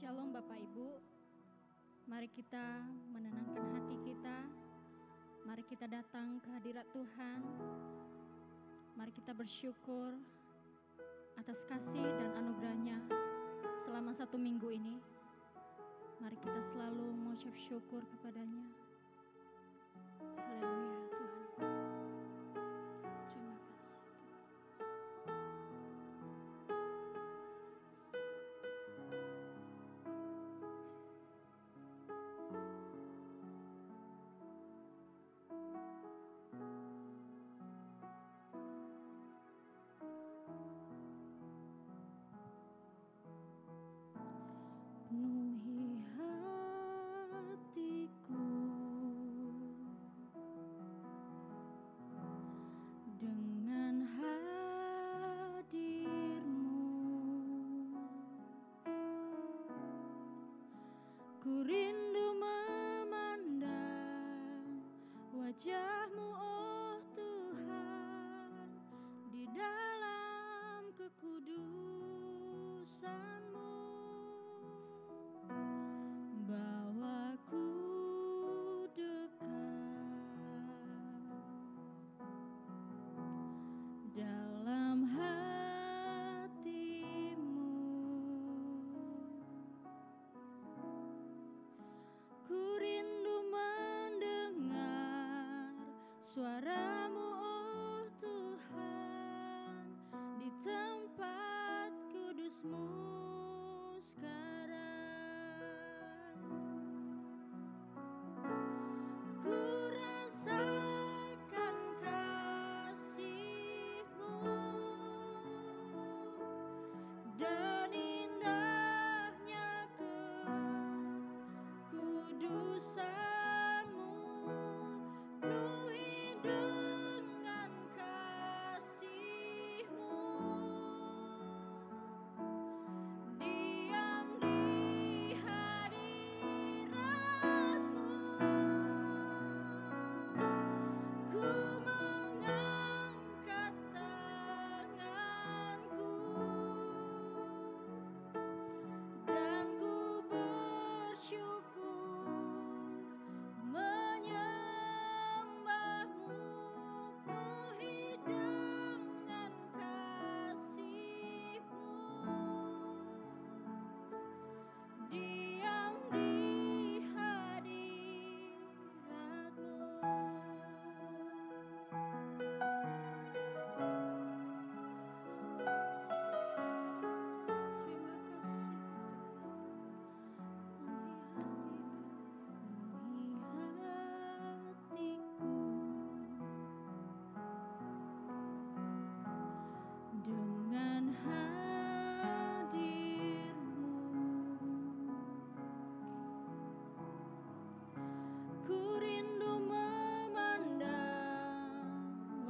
Shalom Bapak Ibu. Mari kita menenangkan hati kita. Mari kita datang ke hadirat Tuhan. Mari kita bersyukur atas kasih dan anugerahnya selama 1 minggu ini. Mari kita selalu mengucap syukur kepadanya. Haleluya Tuhan. Terima kasih Tuhan. Penuhi hatiku dengan hadir-Mu. Ku rindu memandang wajah-Mu, oh Tuhan, di dalam kekudusan-Mu. Bawaku dekat dalam hati-Mu. Ku rindu mendengar suara-Mu, oh Tuhan, di tempat kudus-Mu sekarang. Ku rasakan kasih-Mu dan indahnya kekudusan-Mu. Penuhi dengan kasih-Mu, diam di hadirat-Mu. Ku mengangkat tanganku dan ku bersyukur menyembah-Mu. Penuhi dengan kasih-Mu, diam di hadirat-Mu. Terima kasih Tuhan. Penuhi hatiku dengan hadir-Mu. Ku rindu memandang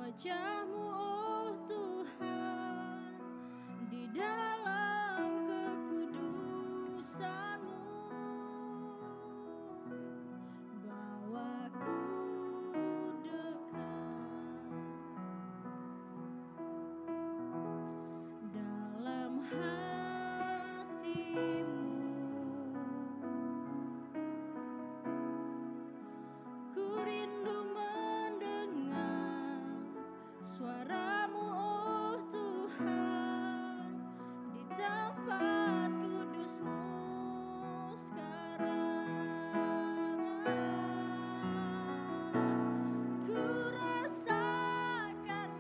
wajah-Mu, oh Tuhan, di dalam kekudusan-Mu. Bawaku dekat dalam hati-Mu. Ku rindu mendengar suara-Mu, oh Tuhan, di tempat kudus-Mu sekarang. Ku rasakan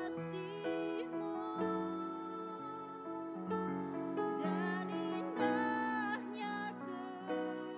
kasih-Mu dan indahnya kekudusan-Mu.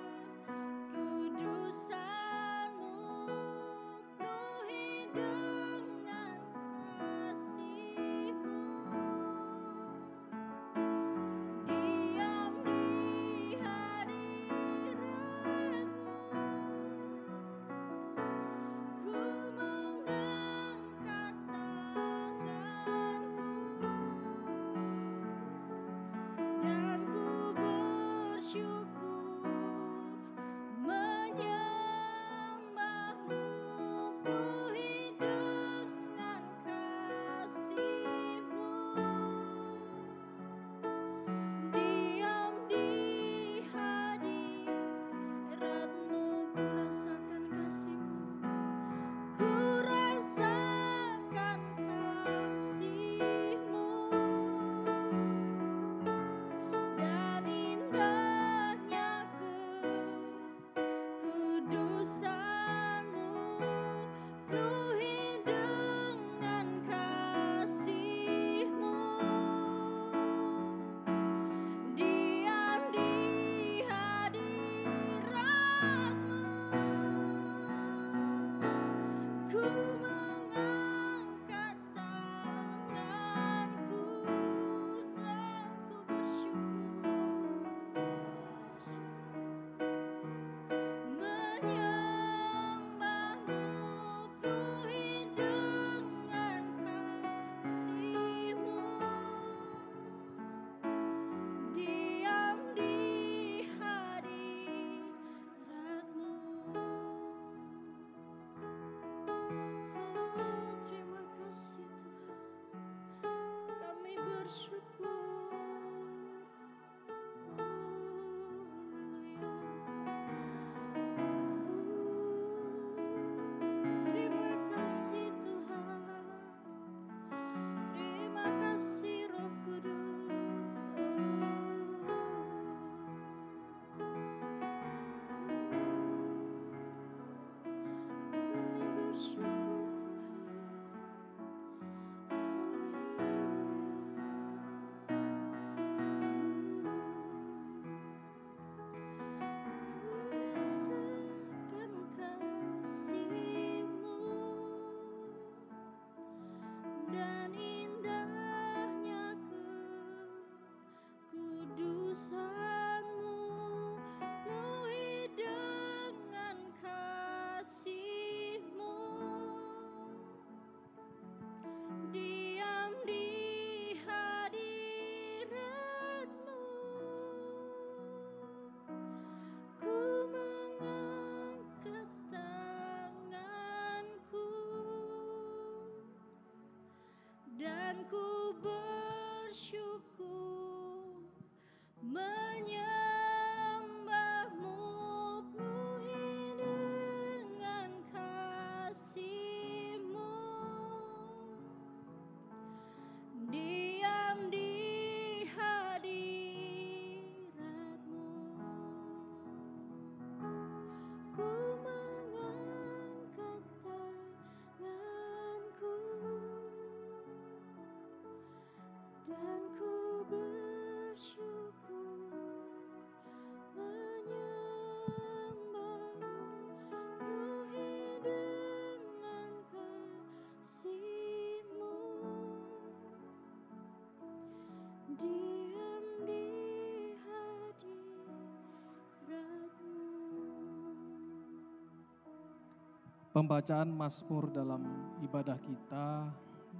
Pembacaan Mazmur dalam ibadah kita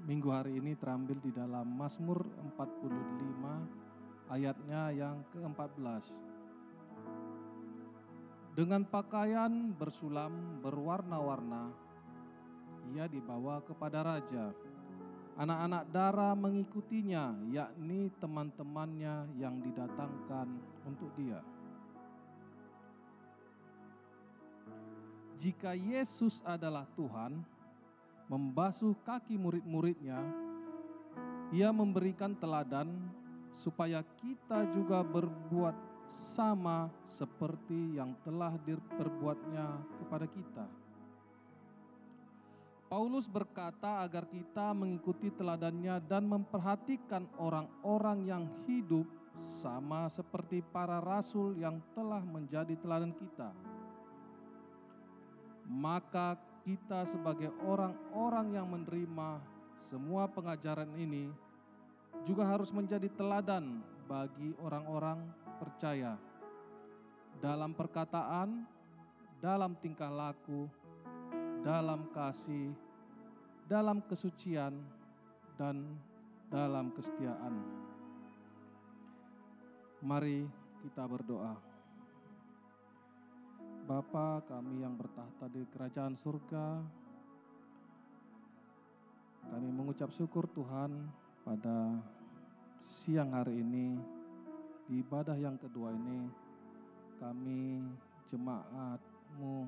minggu hari ini terambil di dalam Mazmur 45 ayatnya yang ke-14. Dengan pakaian bersulam berwarna-warna, ia dibawa kepada raja. Anak-anak dara mengikutinya, yakni teman-temannya yang didatangkan untuk dia. Jika Yesus adalah Tuhan, membasuh kaki murid-muridnya, ia memberikan teladan supaya kita juga berbuat sama seperti yang telah diperbuatnya kepada kita. Paulus berkata agar kita mengikuti teladannya dan memperhatikan orang-orang yang hidup sama seperti para rasul yang telah menjadi teladan kita. Maka kita sebagai orang-orang yang menerima semua pengajaran ini juga harus menjadi teladan bagi orang-orang percaya dalam perkataan, dalam tingkah laku, dalam kasih, dalam kesucian, dan dalam kesetiaan. Mari kita berdoa. Bapa kami yang bertahta di kerajaan surga, kami mengucap syukur Tuhan pada siang hari ini, di ibadah yang kedua ini, kami jemaat-Mu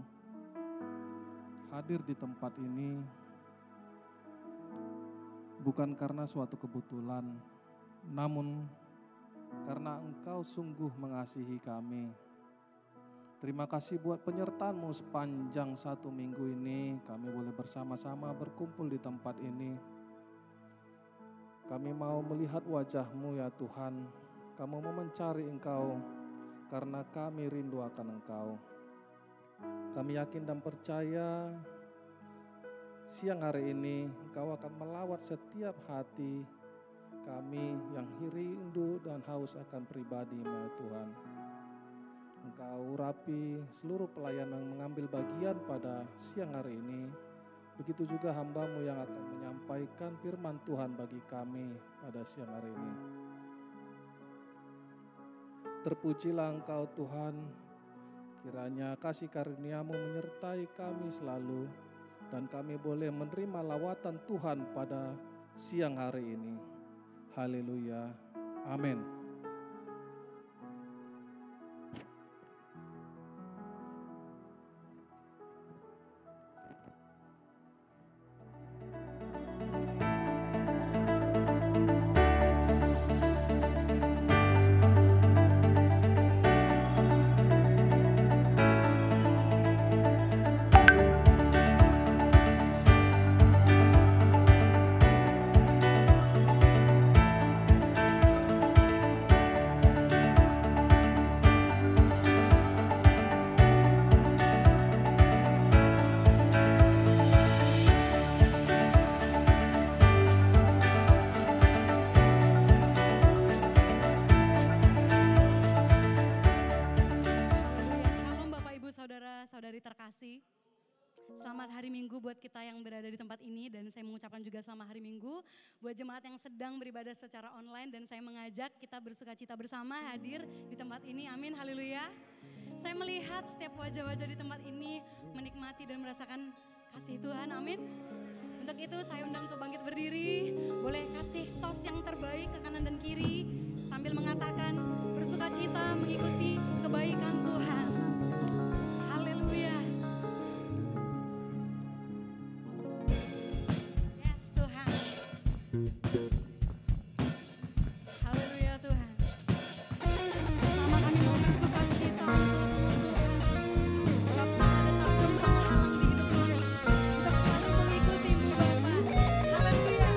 hadir di tempat ini bukan karena suatu kebetulan, namun karena Engkau sungguh mengasihi kami. Terima kasih buat penyertaan-Mu sepanjang 1 minggu ini, kami boleh bersama-sama berkumpul di tempat ini. Kami mau melihat wajah-Mu ya Tuhan, kami mau mencari Engkau karena kami rindu akan Engkau. Kami yakin dan percaya siang hari ini Engkau akan melawat setiap hati kami yang rindu dan haus akan pribadi-Mu ya Tuhan. Engkau urapi seluruh pelayan yang mengambil bagian pada siang hari ini. Begitu juga hamba-Mu yang akan menyampaikan firman Tuhan bagi kami pada siang hari ini. Terpujilah Engkau Tuhan, kiranya kasih karunia-Mu menyertai kami selalu, dan kami boleh menerima lawatan Tuhan pada siang hari ini. Haleluya, amin. Selamat hari Minggu buat kita yang berada di tempat ini, dan saya mengucapkan juga selamat hari Minggu buat jemaat yang sedang beribadah secara online, dan saya mengajak kita bersukacita bersama hadir di tempat ini. Amin, haleluya. Saya melihat setiap wajah-wajah di tempat ini menikmati dan merasakan kasih Tuhan, amin. Untuk itu saya undang untuk bangkit berdiri, boleh kasih tos yang terbaik ke kanan dan kiri sambil mengatakan bersukacita mengikuti kebaikan Tuhan. Haleluya. Haleluya Tuhan. Sama kami mau bersukacita Bapa, ada satu pengalaman di hidup kami untuk selalu mengikuti-Mu Bapa. Haleluya.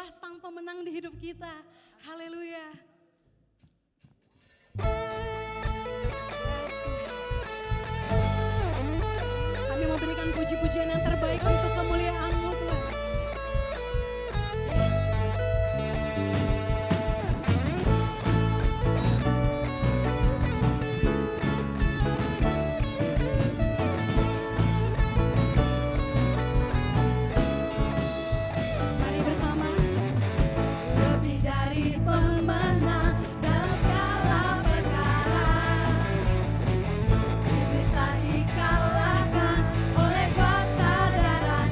Dialah sang pemenang di hidup kita. Haleluya. Kami mau berikan puji-pujian yang terbaik untuk kemuliaan-Mu Tuhan. Mari bersama. Lebih dari pemenang dalam segala perkara, iblis tak dikalahkan oleh kuasa darah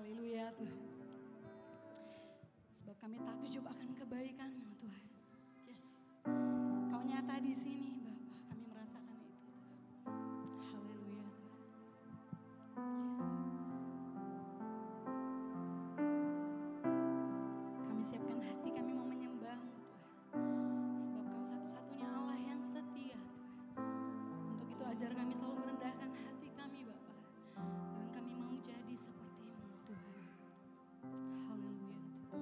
Haleluya Tuhan. Sebab kami takjub akan kebaikan-Mu Tuhan. Yes. Kau nyata di sini Bapa, kami merasakan itu Tuhan. Haleluya Tuhan. Yes. Kami siapkan hati kami mau menyembah-Mu Tuhan. Sebab Kau satu-satunya Allah yang setia Tuhan. Untuk itu ajar kami selalu merendahkan hati kami Bapa. Dan kami mau jadi seperti-Mu Tuhan. Haleluya Tuhan.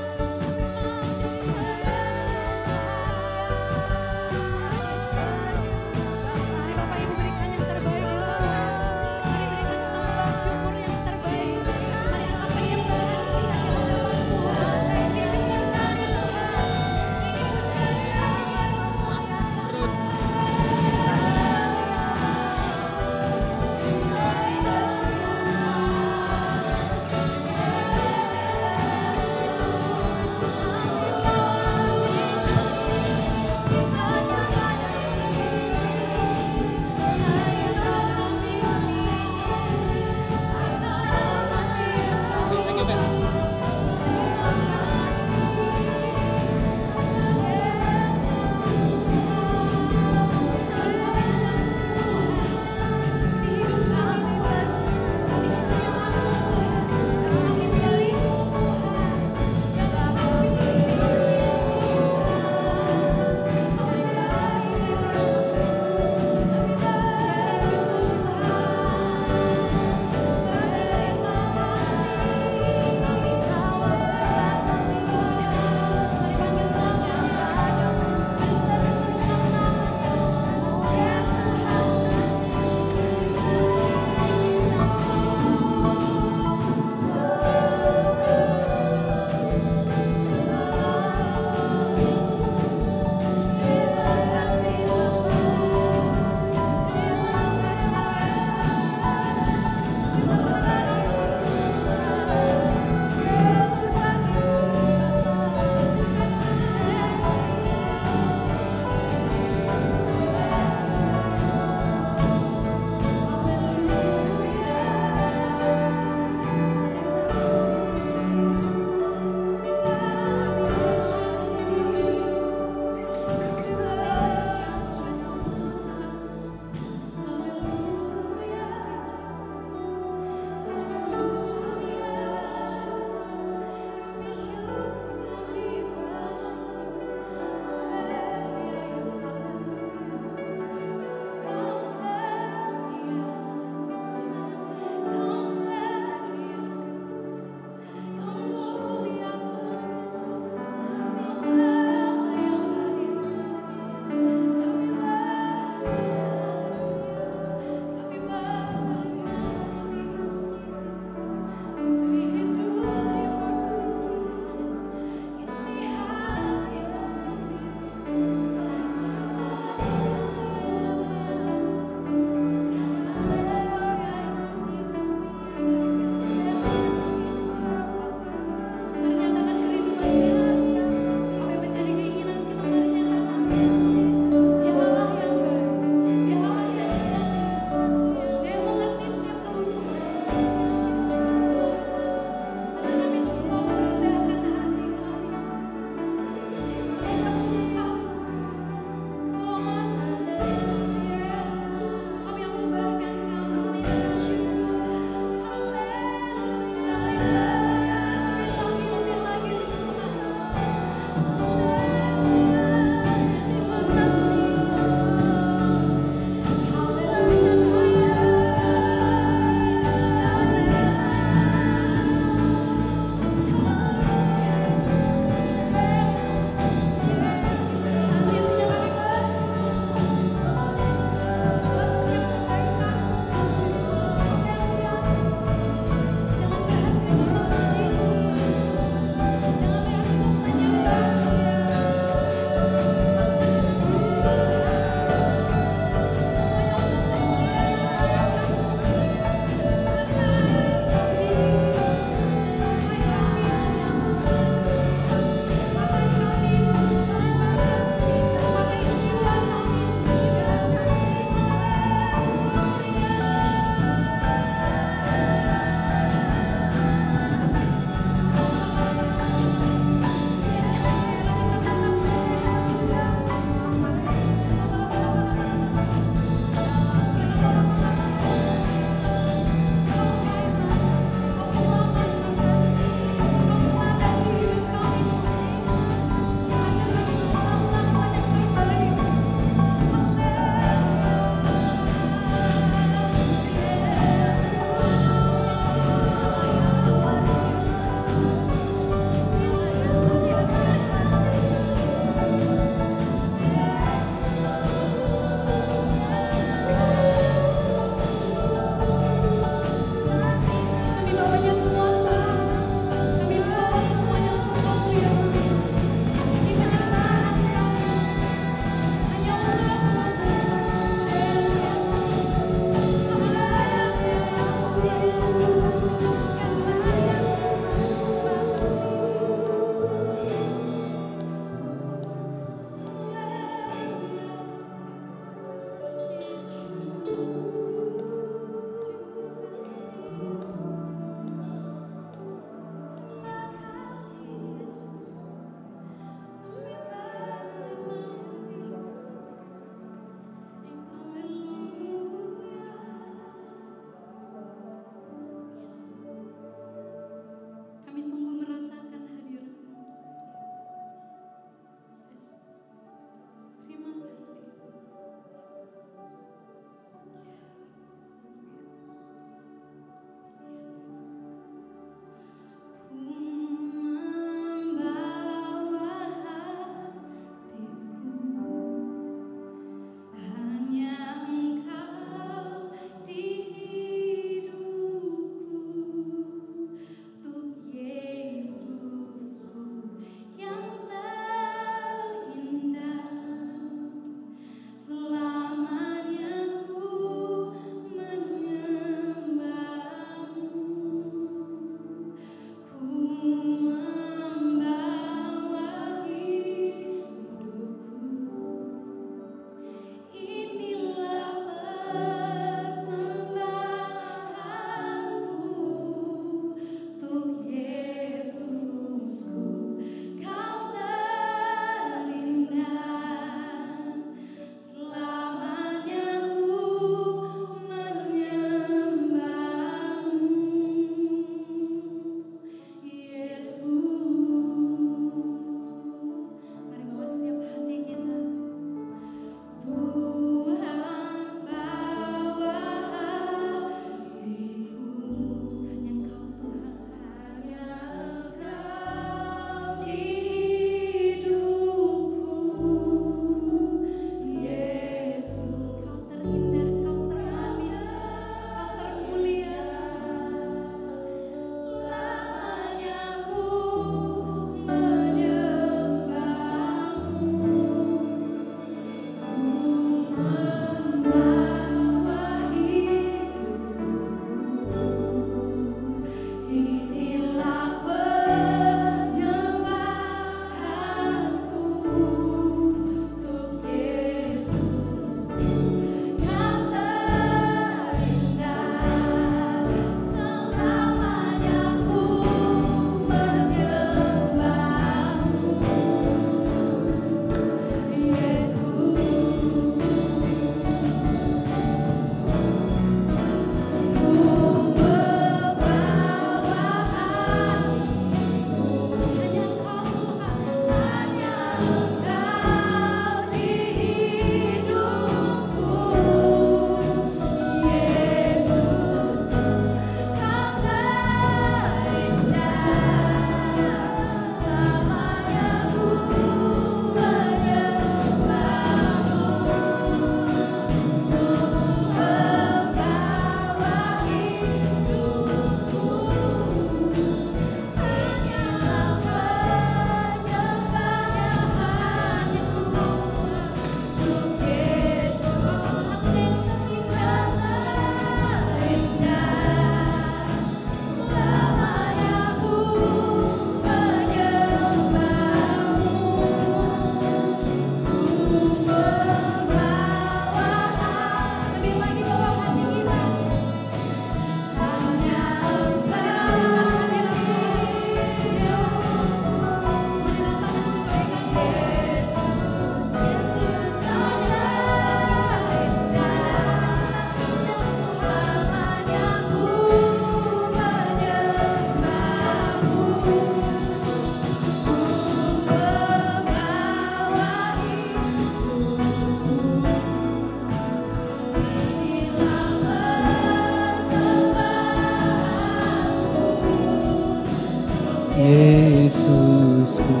Yesusku,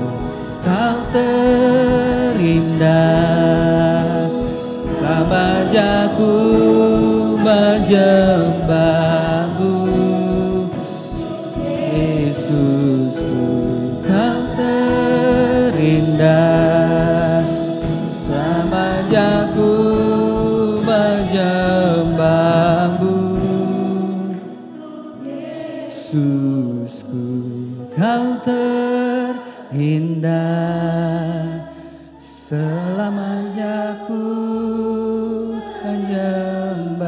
Kau terindah. Selamanya ku menyembahmu, Yesusku, Kau terindah. Selamanya ku menyembahmu, Yesusku, Kau terindah. Selamanya ku menyembahmu,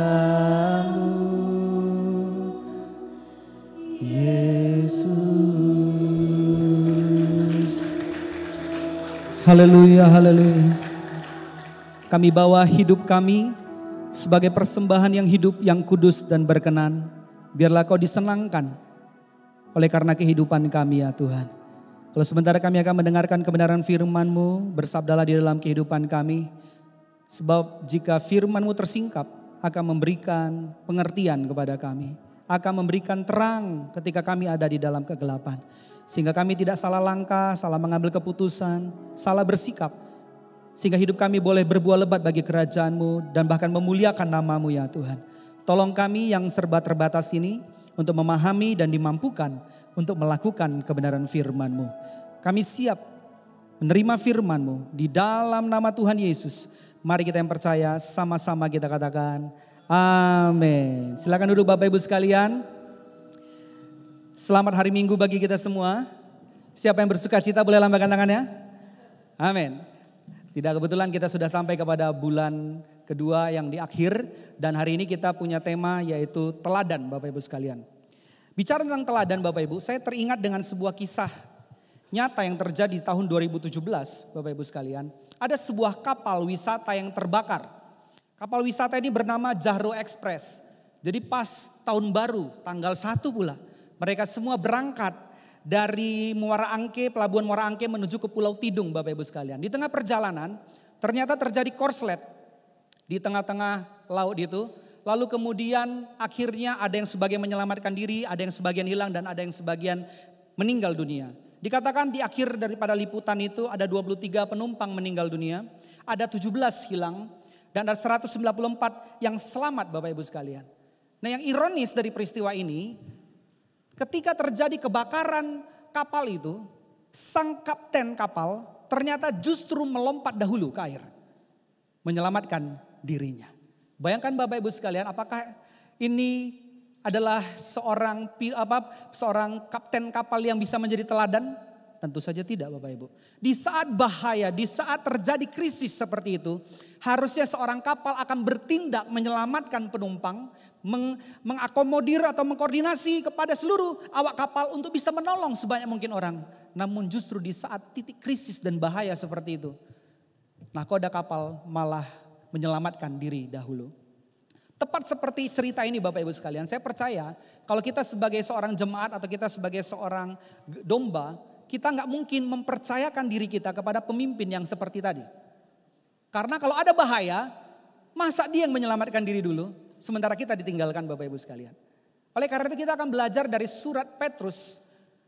Yesus. Haleluya, haleluya. Kami bawa hidup kami sebagai persembahan yang hidup, yang kudus dan berkenan. Biarlah Kau disenangkan oleh karena kehidupan kami ya Tuhan. Kalau sementara kami akan mendengarkan kebenaran firman-Mu, bersabdalah di dalam kehidupan kami. Sebab jika firman-Mu tersingkap, akan memberikan pengertian kepada kami. Akan memberikan terang ketika kami ada di dalam kegelapan. Sehingga kami tidak salah langkah, salah mengambil keputusan, salah bersikap. Sehingga hidup kami boleh berbuah lebat bagi kerajaan-Mu dan bahkan memuliakan nama-Mu ya Tuhan. Tolong kami yang serba terbatas ini untuk memahami dan dimampukan untuk melakukan kebenaran firman-Mu. Kami siap menerima firman-Mu di dalam nama Tuhan Yesus. Mari kita yang percaya sama-sama kita katakan amin. Silakan duduk Bapak Ibu sekalian. Selamat hari Minggu bagi kita semua. Siapa yang bersuka cita boleh lambaikan tangannya. Amin. Tidak kebetulan kita sudah sampai kepada bulan kedua yang di akhir. Dan hari ini kita punya tema yaitu teladan Bapak Ibu sekalian. Bicara tentang teladan Bapak Ibu, saya teringat dengan sebuah kisah nyata yang terjadi tahun 2017 Bapak Ibu sekalian. Ada sebuah kapal wisata yang terbakar. Kapal wisata ini bernama Jahro Express. Jadi pas tahun baru tanggal 1 pula mereka semua berangkat dari Muara Angke, pelabuhan Muara Angke menuju ke Pulau Tidung Bapak Ibu sekalian. Di tengah perjalanan ternyata terjadi korslet di tengah-tengah laut itu. Lalu kemudian akhirnya ada yang sebagian menyelamatkan diri, ada yang sebagian hilang dan ada yang sebagian meninggal dunia. Dikatakan di akhir daripada liputan itu ada 23 penumpang meninggal dunia, ada 17 hilang dan ada 194 yang selamat Bapak Ibu sekalian. Nah yang ironis dari peristiwa ini, ketika terjadi kebakaran kapal itu, sang kapten kapal ternyata justru melompat dahulu ke air, menyelamatkan dirinya. Bayangkan Bapak Ibu sekalian, apakah ini adalah seorang kapten kapal yang bisa menjadi teladan? Tentu saja tidak Bapak Ibu. Di saat bahaya, di saat terjadi krisis seperti itu, harusnya seorang kapal akan bertindak menyelamatkan penumpang, mengakomodir atau mengkoordinasi kepada seluruh awak kapal untuk bisa menolong sebanyak mungkin orang. Namun justru di saat titik krisis dan bahaya seperti itu, nahkoda kapal malah menyelamatkan diri dahulu. Tepat seperti cerita ini Bapak Ibu sekalian, saya percaya kalau kita sebagai seorang jemaat atau kita sebagai seorang domba, kita nggak mungkin mempercayakan diri kita kepada pemimpin yang seperti tadi. Karena kalau ada bahaya, masa dia yang menyelamatkan diri dulu, sementara kita ditinggalkan Bapak Ibu sekalian. Oleh karena itu kita akan belajar dari surat Petrus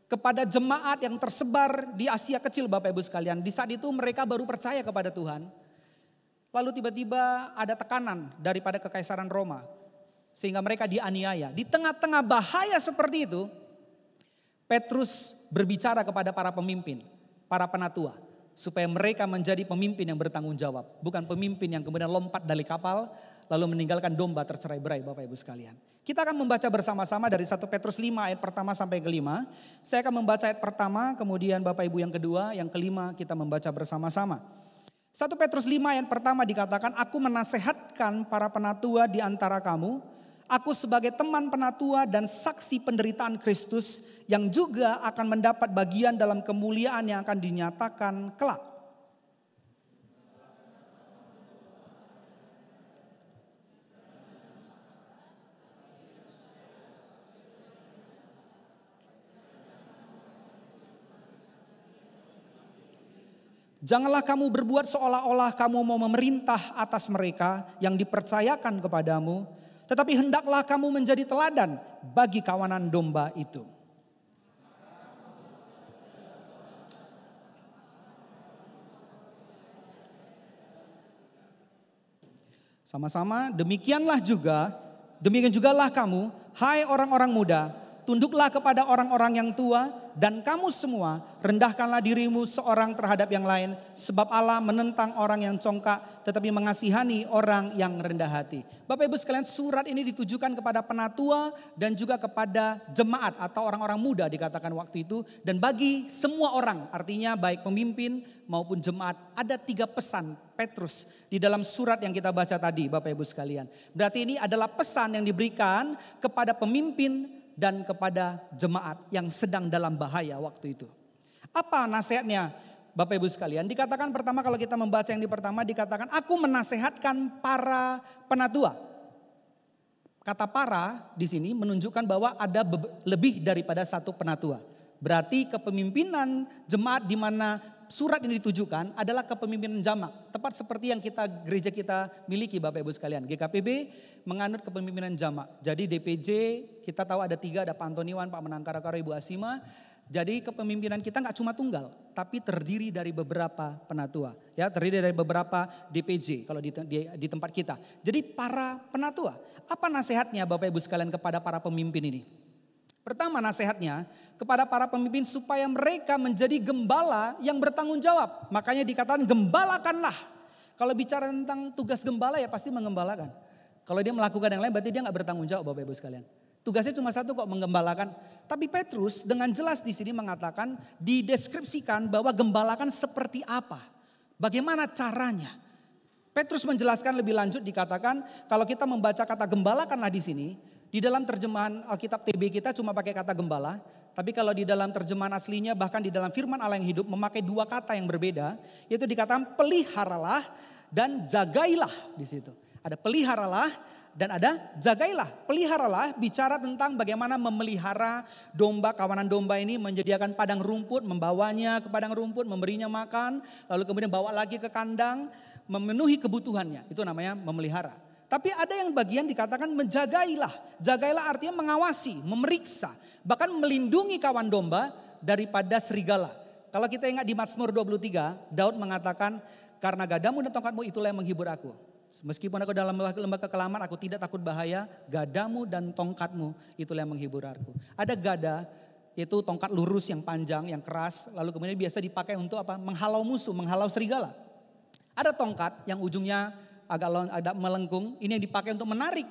kepada jemaat yang tersebar di Asia Kecil Bapak Ibu sekalian. Di saat itu mereka baru percaya kepada Tuhan. Lalu tiba-tiba ada tekanan daripada kekaisaran Roma. Sehingga mereka dianiaya. Di tengah-tengah bahaya seperti itu, Petrus berbicara kepada para pemimpin, para penatua. Supaya mereka menjadi pemimpin yang bertanggung jawab. Bukan pemimpin yang kemudian lompat dari kapal, lalu meninggalkan domba tercerai-berai Bapak Ibu sekalian. Kita akan membaca bersama-sama dari 1 Petrus 5 ayat pertama sampai kelima. Saya akan membaca ayat pertama, kemudian Bapak Ibu yang kedua, yang kelima kita membaca bersama-sama. 1 Petrus 5 ayat pertama dikatakan, aku menasehatkan para penatua di antara kamu, aku sebagai teman penatua dan saksi penderitaan Kristus yang juga akan mendapat bagian dalam kemuliaan yang akan dinyatakan kelak. Janganlah kamu berbuat seolah-olah kamu mau memerintah atas mereka yang dipercayakan kepadamu. Tetapi hendaklah kamu menjadi teladan bagi kawanan domba itu. Sama-sama, demikian jugalah kamu, hai orang-orang muda, tunduklah kepada orang-orang yang tua, dan kamu semua rendahkanlah dirimu seorang terhadap yang lain, sebab Allah menentang orang yang congkak tetapi mengasihani orang yang rendah hati. Bapak Ibu sekalian, surat ini ditujukan kepada penatua dan juga kepada jemaat atau orang-orang muda dikatakan waktu itu, dan bagi semua orang, artinya baik pemimpin maupun jemaat. Ada 3 pesan Petrus di dalam surat yang kita baca tadi, Bapak Ibu sekalian. Berarti ini adalah pesan yang diberikan kepada pemimpin dan kepada jemaat yang sedang dalam bahaya waktu itu. Apa nasihatnya Bapak Ibu sekalian? Dikatakan pertama, kalau kita membaca yang di pertama dikatakan, aku menasehatkan para penatua. Kata para di sini menunjukkan bahwa ada lebih daripada satu penatua. Berarti kepemimpinan jemaat di mana surat ini ditujukan adalah kepemimpinan jamak. Tepat seperti yang gereja kita miliki Bapak Ibu sekalian. GKPB menganut kepemimpinan jamak. Jadi DPJ kita tahu ada 3, ada Pak Antoniwan, Pak Menangkara Karo, Ibu Asima. Jadi kepemimpinan kita nggak cuma tunggal, tapi terdiri dari beberapa penatua. Ya, terdiri dari beberapa DPJ kalau di tempat kita. Jadi para penatua, apa nasihatnya Bapak Ibu sekalian kepada para pemimpin ini? Pertama, nasihatnya kepada para pemimpin supaya mereka menjadi gembala yang bertanggung jawab. Makanya dikatakan gembalakanlah. Kalau bicara tentang tugas gembala ya pasti mengembalakan. Kalau dia melakukan yang lain berarti dia nggak bertanggung jawab Bapak Ibu sekalian. Tugasnya cuma satu kok, menggembalakan. Tapi Petrus dengan jelas di sini mengatakan, dideskripsikan bahwa gembalakan seperti apa. Bagaimana caranya. Petrus menjelaskan lebih lanjut, dikatakan kalau kita membaca kata gembalakanlah di sini. Di dalam terjemahan Alkitab TB kita cuma pakai kata gembala. Tapi kalau di dalam terjemahan aslinya, bahkan di dalam firman Allah yang hidup memakai 2 kata yang berbeda. Yaitu dikatakan peliharalah dan jagailah di situ. Ada peliharalah dan ada jagailah. Peliharalah bicara tentang bagaimana memelihara domba, kawanan domba ini, menyediakan padang rumput, membawanya ke padang rumput, memberinya makan. Lalu kemudian bawa lagi ke kandang, memenuhi kebutuhannya. Itu namanya memelihara. Tapi ada yang bagian dikatakan menjagailah. Jagailah artinya mengawasi, memeriksa. Bahkan melindungi kawan domba daripada serigala. Kalau kita ingat di Mazmur 23, Daud mengatakan, karena gadamu dan tongkatmu itulah yang menghibur aku. Meskipun aku dalam lembah kekelaman, aku tidak takut bahaya. Gadamu dan tongkatmu itulah yang menghibur aku. Ada gada, yaitu tongkat lurus yang panjang, yang keras. Lalu kemudian biasa dipakai untuk apa? Menghalau musuh, menghalau serigala. Ada tongkat yang ujungnya agak melengkung, ini yang dipakai untuk menarik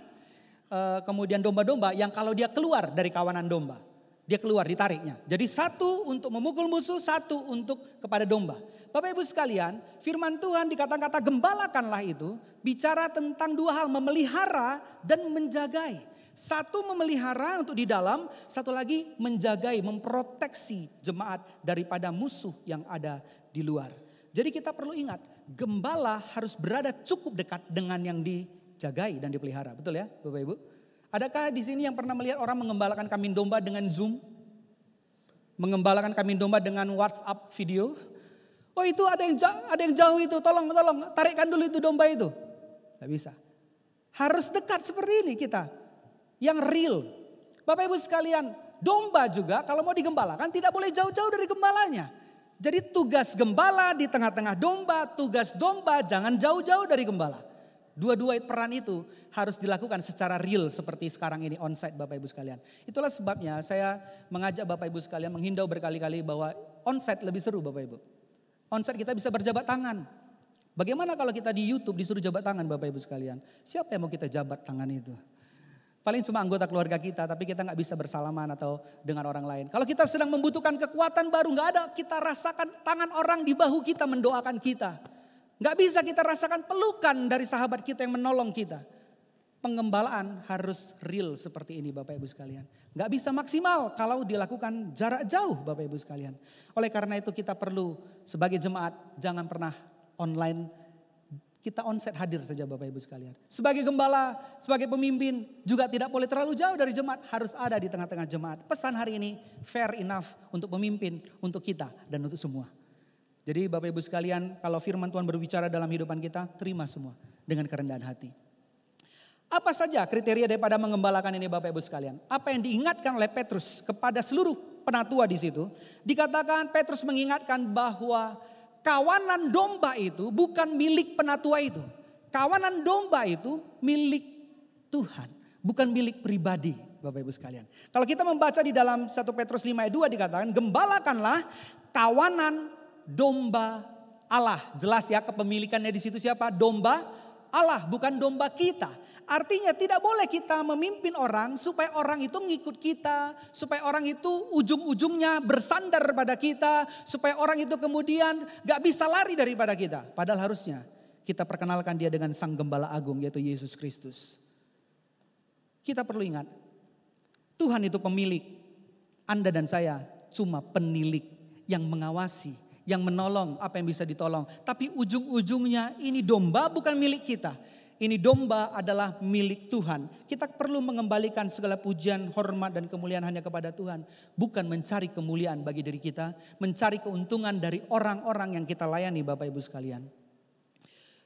kemudian domba-domba yang kalau dia keluar dari kawanan domba, dia keluar ditariknya. Jadi satu untuk memukul musuh, satu untuk kepada domba. Bapak Ibu sekalian, firman Tuhan dikatakan kata gembalakanlah itu bicara tentang 2 hal, memelihara dan menjagai. Satu memelihara untuk di dalam, satu lagi menjagai, memproteksi jemaat daripada musuh yang ada di luar. Jadi kita perlu ingat, gembala harus berada cukup dekat dengan yang dijagai dan dipelihara. Betul ya Bapak Ibu? Adakah di sini yang pernah melihat orang mengembalakan kambing domba dengan Zoom? Mengembalakan kambing domba dengan WhatsApp video? Oh itu ada yang jauh itu, tolong tarikkan dulu itu domba itu. Gak bisa. Harus dekat seperti ini kita. Yang real. Bapak Ibu sekalian, domba juga kalau mau digembalakan tidak boleh jauh-jauh dari gembalanya. Jadi tugas gembala di tengah-tengah domba, tugas domba jangan jauh-jauh dari gembala. Dua-dua peran itu harus dilakukan secara real seperti sekarang ini onsite Bapak Ibu sekalian. Itulah sebabnya saya mengajak Bapak Ibu sekalian menghimbau berkali-kali bahwa onsite lebih seru Bapak Ibu. Onsite kita bisa berjabat tangan. Bagaimana kalau kita di YouTube disuruh jabat tangan Bapak Ibu sekalian? Siapa yang mau kita jabat tangan itu? Paling cuma anggota keluarga kita, tapi kita nggak bisa bersalaman atau dengan orang lain. Kalau kita sedang membutuhkan kekuatan baru, nggak ada kita rasakan tangan orang di bahu kita mendoakan kita. Nggak bisa kita rasakan pelukan dari sahabat kita yang menolong kita. Pengembalaan harus real seperti ini Bapak Ibu sekalian. Nggak bisa maksimal kalau dilakukan jarak jauh Bapak Ibu sekalian. Oleh karena itu kita perlu sebagai jemaat jangan pernah online. Kita onsite hadir saja Bapak Ibu sekalian. Sebagai gembala, sebagai pemimpin juga tidak boleh terlalu jauh dari jemaat. Harus ada di tengah-tengah jemaat. Pesan hari ini fair enough untuk pemimpin, untuk kita dan untuk semua. Jadi Bapak Ibu sekalian kalau firman Tuhan berbicara dalam kehidupan kita, terima semua dengan kerendahan hati. Apa saja kriteria daripada mengembalakan ini Bapak Ibu sekalian? Apa yang diingatkan oleh Petrus kepada seluruh penatua di situ? Dikatakan Petrus mengingatkan bahwa kawanan domba itu bukan milik penatua itu. kawanan domba itu milik Tuhan, bukan milik pribadi, Bapak Ibu sekalian. Kalau kita membaca di dalam 1 Petrus 5 ayat 2 dikatakan, gembalakanlah kawanan domba Allah. Jelas ya, kepemilikannya di situ siapa? Domba Allah, bukan domba kita. Artinya tidak boleh kita memimpin orang supaya orang itu ngikut kita, supaya orang itu ujung-ujungnya bersandar pada kita, supaya orang itu kemudian gak bisa lari daripada kita. Padahal harusnya kita perkenalkan dia dengan Sang Gembala Agung, yaitu Yesus Kristus. Kita perlu ingat, Tuhan itu pemilik, Anda dan saya cuma penilik yang mengawasi, yang menolong apa yang bisa ditolong. Tapi ujung-ujungnya ini domba bukan milik kita. Ini domba adalah milik Tuhan. Kita perlu mengembalikan segala pujian, hormat dan kemuliaan hanya kepada Tuhan. Bukan mencari kemuliaan bagi diri kita. Mencari keuntungan dari orang-orang yang kita layani, Bapak Ibu sekalian.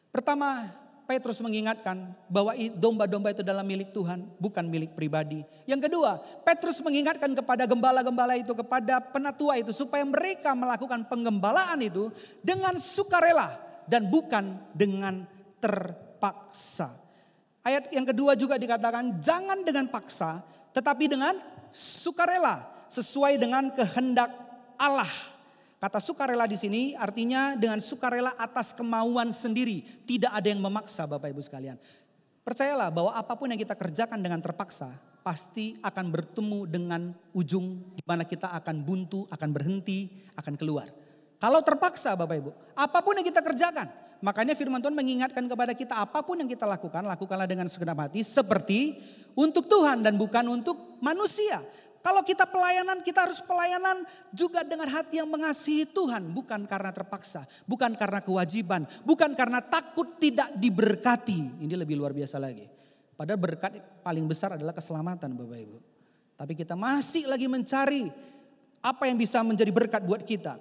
Pertama, Petrus mengingatkan bahwa domba-domba itu adalah milik Tuhan, bukan milik pribadi. Yang kedua, Petrus mengingatkan kepada gembala-gembala itu, kepada penatua itu, supaya mereka melakukan penggembalaan itu dengan sukarela dan bukan dengan terpaksa. Ayat yang kedua juga dikatakan, jangan dengan paksa, tetapi dengan sukarela, sesuai dengan kehendak Allah. Kata sukarela di sini artinya dengan sukarela atas kemauan sendiri. Tidak ada yang memaksa, Bapak Ibu sekalian. Percayalah bahwa apapun yang kita kerjakan dengan terpaksa, pasti akan bertemu dengan ujung di mana kita akan buntu, akan berhenti, akan keluar. Kalau terpaksa Bapak Ibu, apapun yang kita kerjakan. Makanya firman Tuhan mengingatkan kepada kita, apapun yang kita lakukan, lakukanlah dengan segenap hati seperti untuk Tuhan dan bukan untuk manusia. Kalau kita pelayanan, kita harus pelayanan juga dengan hati yang mengasihi Tuhan. Bukan karena terpaksa, bukan karena kewajiban, bukan karena takut tidak diberkati. Ini lebih luar biasa lagi. Padahal berkat paling besar adalah keselamatan Bapak Ibu. Tapi kita masih lagi mencari apa yang bisa menjadi berkat buat kita.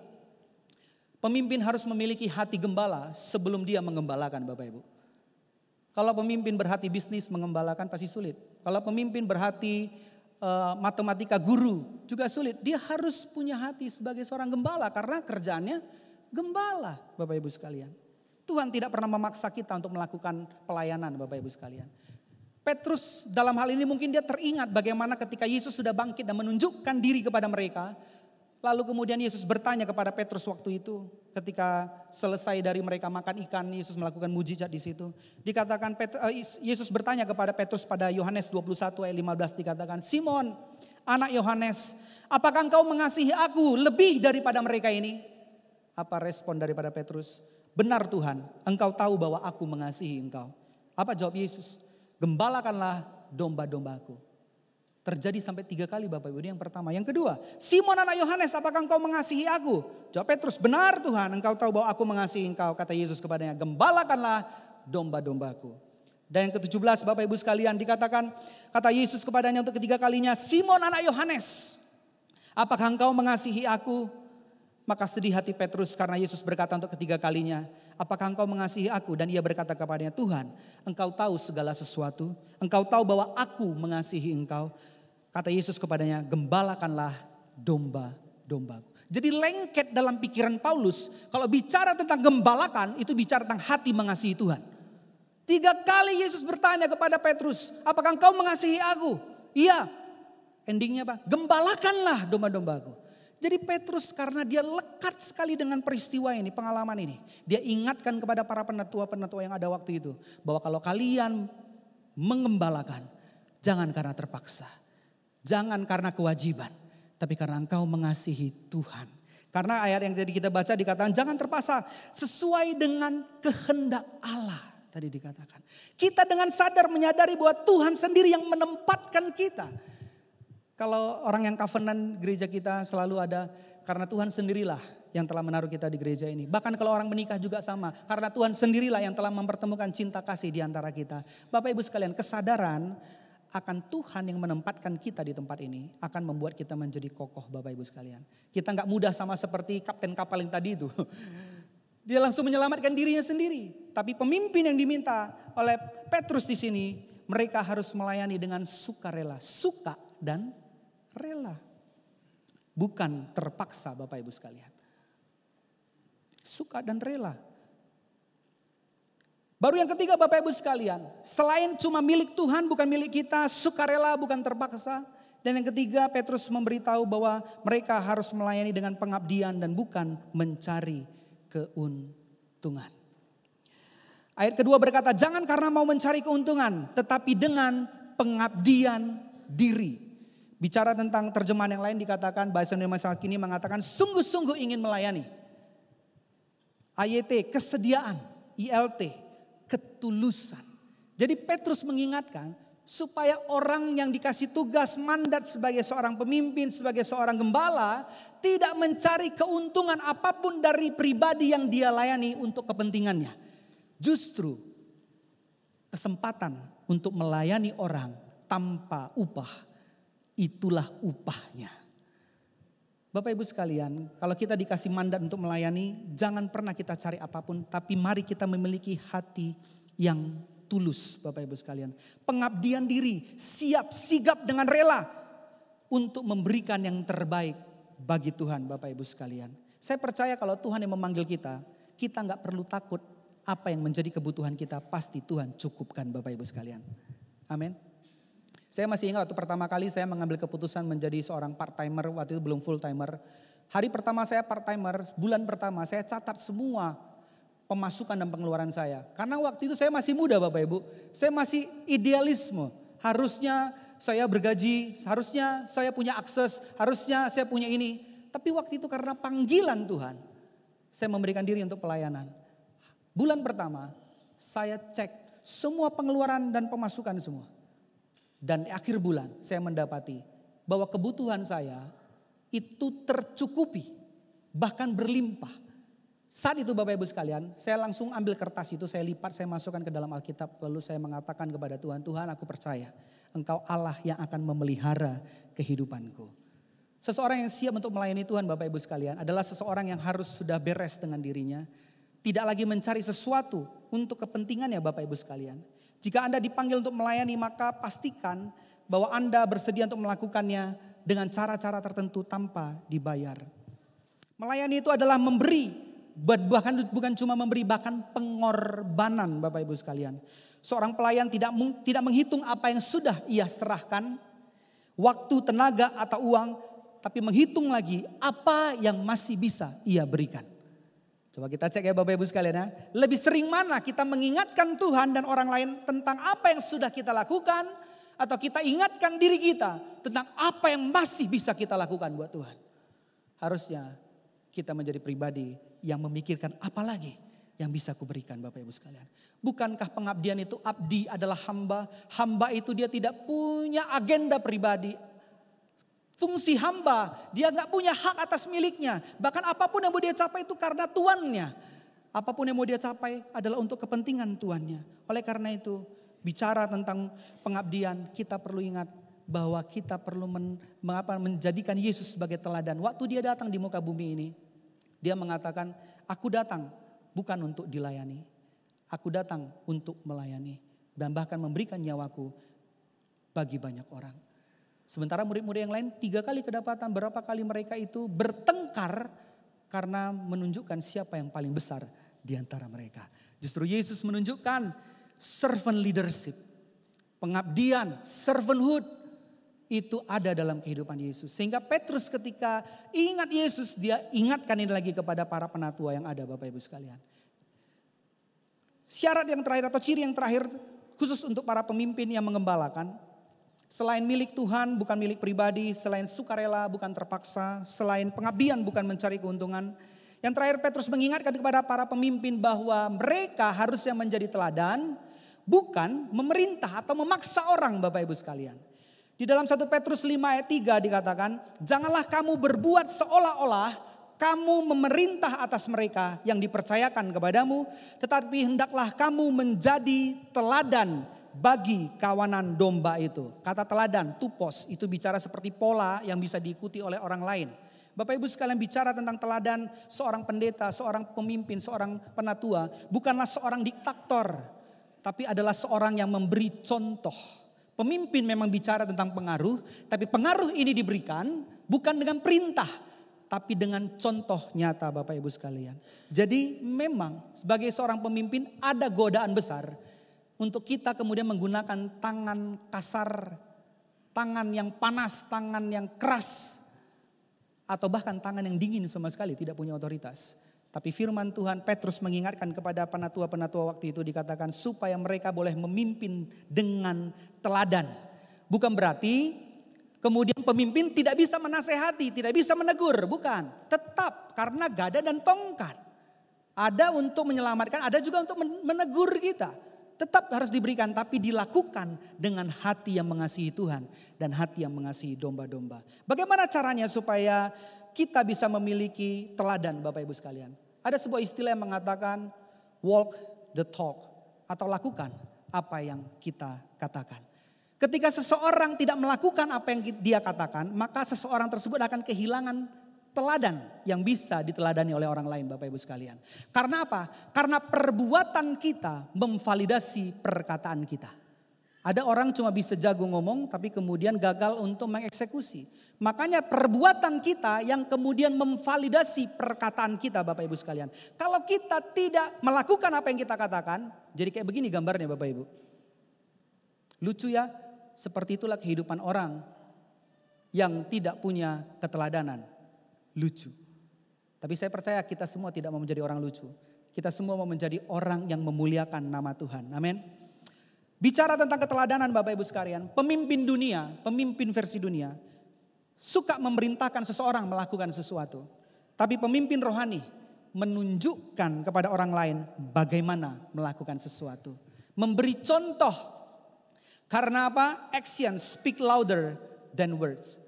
Pemimpin harus memiliki hati gembala sebelum dia mengembalakan Bapak Ibu. Kalau pemimpin berhati bisnis mengembalakan pasti sulit. Kalau pemimpin berhati matematika guru juga sulit. Dia harus punya hati sebagai seorang gembala karena kerjaannya gembala Bapak Ibu sekalian. Tuhan tidak pernah memaksa kita untuk melakukan pelayanan Bapak Ibu sekalian. Petrus dalam hal ini mungkin dia teringat bagaimana ketika Yesus sudah bangkit dan menunjukkan diri kepada mereka. Lalu kemudian Yesus bertanya kepada Petrus waktu itu ketika selesai dari mereka makan ikan, Yesus melakukan mujizat di situ. Dikatakan Yesus bertanya kepada Petrus pada Yohanes 21 ayat 15 dikatakan, Simon anak Yohanes, apakah engkau mengasihi aku lebih daripada mereka ini? Apa respon daripada Petrus? Benar Tuhan, engkau tahu bahwa aku mengasihi engkau. Apa jawab Yesus? Gembalakanlah domba-dombaku. Terjadi sampai 3 kali Bapak Ibu, ini yang pertama. Yang kedua, Simon anak Yohanes, apakah engkau mengasihi aku? Jawab Petrus, benar Tuhan, engkau tahu bahwa aku mengasihi engkau. Kata Yesus kepadanya, gembalakanlah domba-dombaku. Dan yang ke-17 Bapak Ibu sekalian dikatakan, kata Yesus kepadanya untuk ketiga kalinya, Simon anak Yohanes, apakah engkau mengasihi aku? Maka sedih hati Petrus karena Yesus berkata untuk ketiga kalinya, apakah engkau mengasihi aku? Dan ia berkata kepadanya, Tuhan, engkau tahu segala sesuatu, engkau tahu bahwa aku mengasihi engkau. Kata Yesus kepadanya, gembalakanlah domba-dombaku. Jadi lengket dalam pikiran Paulus, kalau bicara tentang gembalakan, itu bicara tentang hati mengasihi Tuhan. 3 kali Yesus bertanya kepada Petrus, apakah engkau mengasihi aku? Iya. Endingnya apa? Gembalakanlah domba-dombaku. Jadi Petrus karena dia lekat sekali dengan peristiwa ini, pengalaman ini. Dia ingatkan kepada para penatua-penatua yang ada waktu itu. Bahwa kalau kalian mengembalakan, jangan karena terpaksa. Jangan karena kewajiban, tapi karena engkau mengasihi Tuhan. Karena ayat yang tadi kita baca dikatakan jangan terpaksa, sesuai dengan kehendak Allah. Tadi dikatakan. Kita dengan sadar menyadari bahwa Tuhan sendiri yang menempatkan kita. Kalau orang yang covenant gereja kita selalu ada karena Tuhan sendirilah yang telah menaruh kita di gereja ini. Bahkan kalau orang menikah juga sama. Karena Tuhan sendirilah yang telah mempertemukan cinta kasih di antara kita. Bapak Ibu sekalian, kesadaran akan Tuhan yang menempatkan kita di tempat ini akan membuat kita menjadi kokoh Bapak Ibu sekalian. Kita gak mudah sama seperti kapten kapal yang tadi itu. Dia langsung menyelamatkan dirinya sendiri. Tapi pemimpin yang diminta oleh Petrus di sini, mereka harus melayani dengan sukarela. Suka dan rela. Bukan terpaksa Bapak Ibu sekalian. Suka dan rela. Baru yang ketiga Bapak Ibu sekalian, selain cuma milik Tuhan bukan milik kita, sukarela bukan terpaksa. Dan yang ketiga Petrus memberitahu bahwa mereka harus melayani dengan pengabdian dan bukan mencari keuntungan. Ayat kedua berkata, jangan karena mau mencari keuntungan, tetapi dengan pengabdian diri. Bicara tentang terjemahan yang lain dikatakan, bahasa Indonesia kini mengatakan sungguh-sungguh ingin melayani. AYT, kesediaan, ILT, ketulusan. Jadi Petrus mengingatkan supaya orang yang dikasih tugas mandat sebagai seorang pemimpin, sebagai seorang gembala, tidak mencari keuntungan apapun dari pribadi yang dia layani untuk kepentingannya. Justru kesempatan untuk melayani orang tanpa upah, itulah upahnya. Bapak Ibu sekalian, kalau kita dikasih mandat untuk melayani, jangan pernah kita cari apapun, tapi mari kita memiliki hati yang tulus Bapak Ibu sekalian. Pengabdian diri, siap, sigap dengan rela untuk memberikan yang terbaik bagi Tuhan Bapak Ibu sekalian. Saya percaya kalau Tuhan yang memanggil kita gak perlu takut apa yang menjadi kebutuhan kita, pasti Tuhan cukupkan Bapak Ibu sekalian. Amin. Saya masih ingat waktu pertama kali saya mengambil keputusan menjadi seorang part-timer, waktu itu belum full-timer. Hari pertama saya part-timer, bulan pertama saya catat semua pemasukan dan pengeluaran saya. Karena waktu itu saya masih muda Bapak Ibu, saya masih idealisme. Harusnya saya bergaji, harusnya saya punya akses, harusnya saya punya ini. Tapi waktu itu karena panggilan Tuhan, saya memberikan diri untuk pelayanan. Bulan pertama saya cek semua pengeluaran dan pemasukan semua. Dan di akhir bulan saya mendapati bahwa kebutuhan saya itu tercukupi, bahkan berlimpah. Saat itu Bapak Ibu sekalian, saya langsung ambil kertas itu, saya lipat, saya masukkan ke dalam Alkitab. Lalu saya mengatakan kepada Tuhan, Tuhan aku percaya Engkau Allah yang akan memelihara kehidupanku. Seseorang yang siap untuk melayani Tuhan Bapak Ibu sekalian adalah seseorang yang harus sudah beres dengan dirinya. Tidak lagi mencari sesuatu untuk kepentingannya Bapak Ibu sekalian. Jika Anda dipanggil untuk melayani, maka pastikan bahwa Anda bersedia untuk melakukannya dengan cara-cara tertentu tanpa dibayar. Melayani itu adalah memberi, bahkan bukan cuma memberi, bahkan pengorbanan Bapak Ibu sekalian. Seorang pelayan tidak menghitung apa yang sudah ia serahkan, waktu, tenaga atau uang, tapi menghitung lagi apa yang masih bisa ia berikan. Coba kita cek ya Bapak Ibu sekalian ya. Lebih sering mana kita mengingatkan Tuhan dan orang lain tentang apa yang sudah kita lakukan. Atau kita ingatkan diri kita tentang apa yang masih bisa kita lakukan buat Tuhan. Harusnya kita menjadi pribadi yang memikirkan apa lagi yang bisa kuberikan Bapak Ibu sekalian. Bukankah pengabdian itu abdi adalah hamba. Hamba itu dia tidak punya agenda pribadi. Fungsi hamba, dia gak punya hak atas miliknya. Bahkan apapun yang mau dia capai itu karena tuannya. Apapun yang mau dia capai adalah untuk kepentingan tuannya. Oleh karena itu, bicara tentang pengabdian, kita perlu ingat bahwa kita perlu menjadikan Yesus sebagai teladan. Waktu dia datang di muka bumi ini, dia mengatakan, aku datang bukan untuk dilayani. Aku datang untuk melayani. Dan bahkan memberikan nyawaku bagi banyak orang. Sementara murid-murid yang lain 3 kali kedapatan, berapa kali mereka itu bertengkar karena menunjukkan siapa yang paling besar di antara mereka. Justru Yesus menunjukkan servant leadership, pengabdian, servanthood itu ada dalam kehidupan Yesus. Sehingga Petrus ketika ingat Yesus, dia ingatkan ini lagi kepada para penatua yang ada Bapak Ibu sekalian. Syarat yang terakhir atau ciri yang terakhir khusus untuk para pemimpin yang mengembalakan. Selain milik Tuhan bukan milik pribadi, selain sukarela bukan terpaksa, selain pengabdian bukan mencari keuntungan. Yang terakhir Petrus mengingatkan kepada para pemimpin bahwa mereka harusnya menjadi teladan, bukan memerintah atau memaksa orang Bapak Ibu sekalian. Di dalam 1 Petrus 5 ayat 3 dikatakan, janganlah kamu berbuat seolah-olah kamu memerintah atas mereka yang dipercayakan kepadamu, tetapi hendaklah kamu menjadi teladan bagi kawanan domba itu. Kata teladan, tupos, itu bicara seperti pola yang bisa diikuti oleh orang lain. Bapak Ibu sekalian, bicara tentang teladan seorang pendeta, seorang pemimpin, seorang penatua, bukanlah seorang diktator, tapi adalah seorang yang memberi contoh. Pemimpin memang bicara tentang pengaruh, tapi pengaruh ini diberikan bukan dengan perintah, tapi dengan contoh nyata Bapak Ibu sekalian. Jadi memang sebagai seorang pemimpin ada godaan besar untuk kita kemudian menggunakan tangan kasar, tangan yang panas, tangan yang keras, atau bahkan tangan yang dingin sama sekali, tidak punya otoritas. Tapi firman Tuhan, Petrus mengingatkan kepada penatua-penatua waktu itu, dikatakan supaya mereka boleh memimpin dengan teladan. Bukan berarti kemudian pemimpin tidak bisa menasehati, tidak bisa menegur, bukan. Tetap karena gada dan tongkat. Ada untuk menyelamatkan, ada juga untuk menegur kita. Tetap harus diberikan, tapi dilakukan dengan hati yang mengasihi Tuhan dan hati yang mengasihi domba-domba. Bagaimana caranya supaya kita bisa memiliki teladan Bapak Ibu sekalian? Ada sebuah istilah yang mengatakan walk the talk, atau lakukan apa yang kita katakan. Ketika seseorang tidak melakukan apa yang dia katakan, maka seseorang tersebut akan kehilangan teladan yang bisa diteladani oleh orang lain Bapak Ibu sekalian. Karena apa? Karena perbuatan kita memvalidasi perkataan kita. Ada orang cuma bisa jago ngomong tapi kemudian gagal untuk mengeksekusi. Makanya perbuatan kita yang kemudian memvalidasi perkataan kita Bapak Ibu sekalian. Kalau kita tidak melakukan apa yang kita katakan, jadi kayak begini gambarnya Bapak Ibu. Lucu ya, seperti itulah kehidupan orang yang tidak punya keteladanan. Lucu. Tapi saya percaya kita semua tidak mau menjadi orang lucu. Kita semua mau menjadi orang yang memuliakan nama Tuhan. Amin. Bicara tentang keteladanan Bapak Ibu sekalian, pemimpin dunia, pemimpin versi dunia suka memerintahkan seseorang melakukan sesuatu. Tapi pemimpin rohani menunjukkan kepada orang lain bagaimana melakukan sesuatu. Memberi contoh. Karena apa? Action speak louder than words.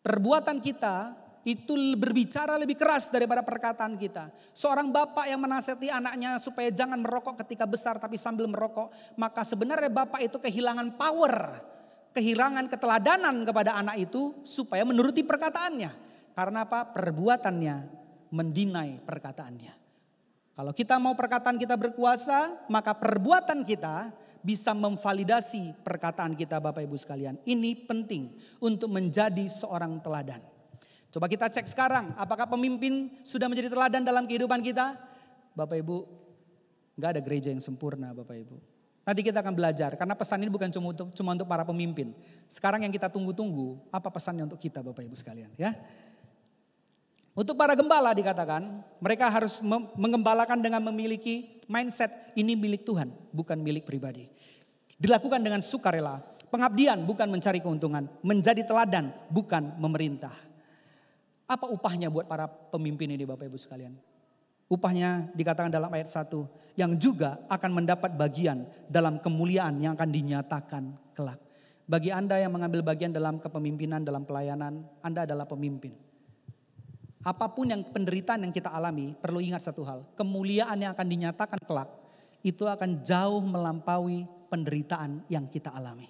Perbuatan kita itu berbicara lebih keras daripada perkataan kita. Seorang bapak yang menasihati anaknya supaya jangan merokok ketika besar tapi sambil merokok. Maka sebenarnya bapak itu kehilangan power, kehilangan keteladanan kepada anak itu supaya menuruti perkataannya. Karena apa? Perbuatannya mendinai perkataannya. Kalau kita mau perkataan kita berkuasa, maka perbuatan kita bisa memvalidasi perkataan kita Bapak Ibu sekalian. Ini penting untuk menjadi seorang teladan. Coba kita cek sekarang, apakah pemimpin sudah menjadi teladan dalam kehidupan kita? Bapak Ibu, gak ada gereja yang sempurna Bapak Ibu. Nanti kita akan belajar, karena pesan ini bukan cuma untuk para pemimpin. Sekarang yang kita tunggu-tunggu, apa pesannya untuk kita Bapak Ibu sekalian ya. Untuk para gembala dikatakan, mereka harus menggembalakan dengan memiliki mindset ini milik Tuhan, bukan milik pribadi. Dilakukan dengan sukarela, pengabdian bukan mencari keuntungan, menjadi teladan bukan memerintah. Apa upahnya buat para pemimpin ini Bapak Ibu sekalian? Upahnya dikatakan dalam ayat 1, yang juga akan mendapat bagian dalam kemuliaan yang akan dinyatakan kelak. Bagi Anda yang mengambil bagian dalam kepemimpinan, dalam pelayanan, Anda adalah pemimpin. Apapun yang penderitaan yang kita alami, perlu ingat satu hal, kemuliaan yang akan dinyatakan kelak, itu akan jauh melampaui penderitaan yang kita alami.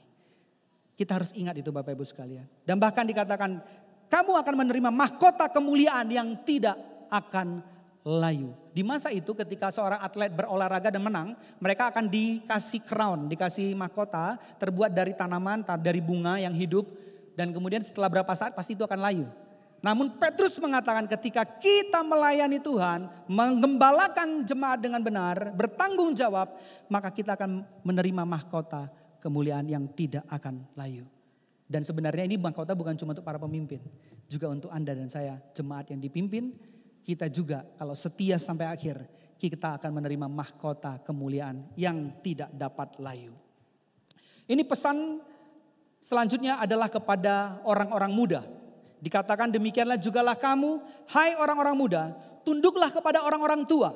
Kita harus ingat itu Bapak Ibu sekalian. Dan bahkan dikatakan, kamu akan menerima mahkota kemuliaan yang tidak akan layu. Di masa itu ketika seorang atlet berolahraga dan menang, mereka akan dikasih crown, dikasih mahkota terbuat dari tanaman, dari bunga yang hidup. Dan kemudian setelah berapa saat pasti itu akan layu. Namun Petrus mengatakan ketika kita melayani Tuhan, menggembalakan jemaat dengan benar, bertanggung jawab, maka kita akan menerima mahkota kemuliaan yang tidak akan layu. Dan sebenarnya ini mahkota bukan cuma untuk para pemimpin, juga untuk Anda dan saya, jemaat yang dipimpin. Kita juga kalau setia sampai akhir, kita akan menerima mahkota kemuliaan yang tidak dapat layu. Ini pesan selanjutnya adalah kepada orang-orang muda. Dikatakan demikianlah jugalah kamu, hai orang-orang muda, tunduklah kepada orang-orang tua.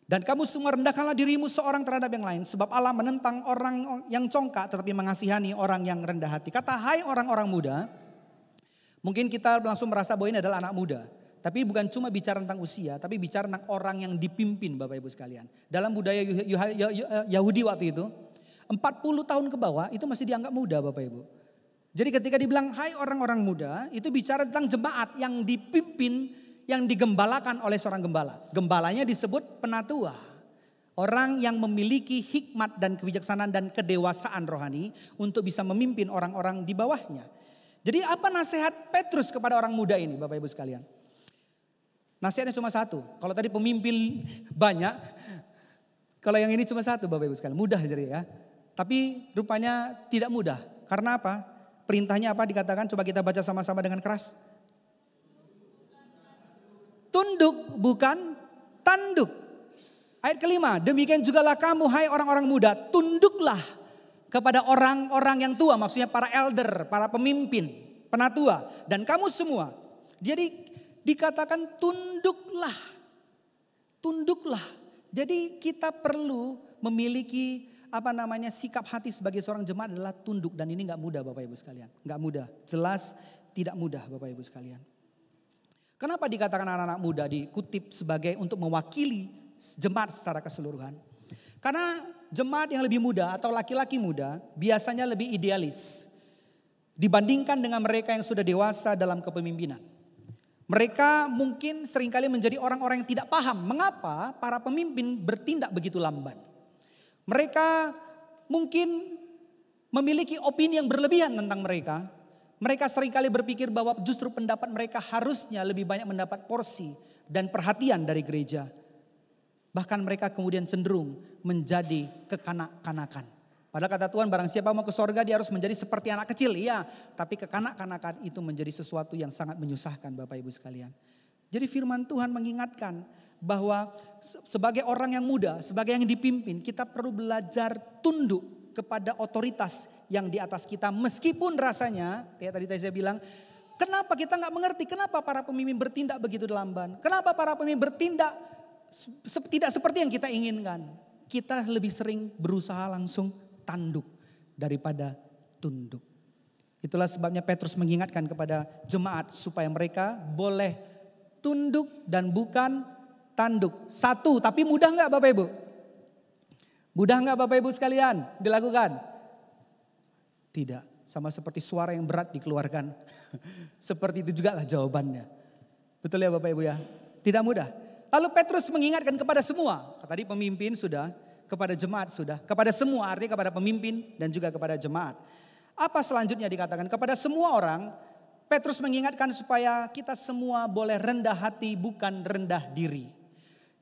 Dan kamu semua rendahkanlah dirimu seorang terhadap yang lain. Sebab Allah menentang orang yang congkak tetapi mengasihani orang yang rendah hati. Kata hai orang-orang muda, mungkin kita langsung merasa bahwa ini adalah anak muda. Tapi bukan cuma bicara tentang usia, tapi bicara tentang orang yang dipimpin Bapak Ibu sekalian. Dalam budaya Yahudi waktu itu, 40 tahun ke bawah itu masih dianggap muda Bapak Ibu. Jadi ketika dibilang hai orang-orang muda, itu bicara tentang jemaat yang dipimpin, yang digembalakan oleh seorang gembala. Gembalanya disebut penatua. Orang yang memiliki hikmat dan kebijaksanaan dan kedewasaan rohani untuk bisa memimpin orang-orang di bawahnya. Jadi apa nasihat Petrus kepada orang muda ini Bapak Ibu sekalian? Nasihatnya cuma satu. Kalau tadi pemimpin banyak, kalau yang ini cuma satu Bapak Ibu sekalian. Mudah jadi ya. Tapi rupanya tidak mudah. Karena apa? Perintahnya apa dikatakan? Coba kita baca sama-sama dengan keras. Tunduk bukan tanduk. Ayat kelima, demikian jugalah kamu hai orang-orang muda, tunduklah kepada orang-orang yang tua. Maksudnya para elder, para pemimpin, penatua. Dan kamu semua. Jadi dikatakan tunduklah. Tunduklah. Jadi kita perlu memiliki sikap hati sebagai seorang jemaat adalah tunduk. Dan ini gak mudah Bapak Ibu sekalian. Gak mudah, jelas tidak mudah Bapak Ibu sekalian. Kenapa dikatakan anak-anak muda dikutip sebagai untuk mewakili jemaat secara keseluruhan? Karena jemaat yang lebih muda atau laki-laki muda biasanya lebih idealis dibandingkan dengan mereka yang sudah dewasa dalam kepemimpinan. Mereka mungkin seringkali menjadi orang-orang yang tidak paham mengapa para pemimpin bertindak begitu lamban. Mereka mungkin memiliki opini yang berlebihan tentang mereka. Mereka seringkali berpikir bahwa justru pendapat mereka harusnya lebih banyak mendapat porsi dan perhatian dari gereja. Bahkan mereka kemudian cenderung menjadi kekanak-kanakan. Padahal kata Tuhan, barang siapa mau ke sorga dia harus menjadi seperti anak kecil. Iya, tapi kekanak-kanakan itu menjadi sesuatu yang sangat menyusahkan Bapak Ibu sekalian. Jadi firman Tuhan mengingatkan bahwa sebagai orang yang muda, sebagai yang dipimpin, kita perlu belajar tunduk kepada otoritas yang di atas kita. Meskipun rasanya, kayak tadi saya bilang, kenapa kita gak mengerti, kenapa para pemimpin bertindak begitu lamban. Kenapa para pemimpin bertindak tidak seperti yang kita inginkan. Kita lebih sering berusaha langsung tanduk daripada tunduk. Itulah sebabnya Petrus mengingatkan kepada jemaat supaya mereka boleh tunduk dan bukan tanduk. Satu, tapi mudah gak Bapak Ibu? Mudah gak Bapak Ibu sekalian dilakukan? Tidak, sama seperti suara yang berat dikeluarkan. Seperti itu juga lah jawabannya. Betul ya Bapak Ibu ya? Tidak mudah. Lalu Petrus mengingatkan kepada semua. Tadi pemimpin sudah, kepada jemaat sudah. Kepada semua artinya kepada pemimpin dan juga kepada jemaat. Apa selanjutnya dikatakan? Kepada semua orang, Petrus mengingatkan supaya kita semua boleh rendah hati bukan rendah diri.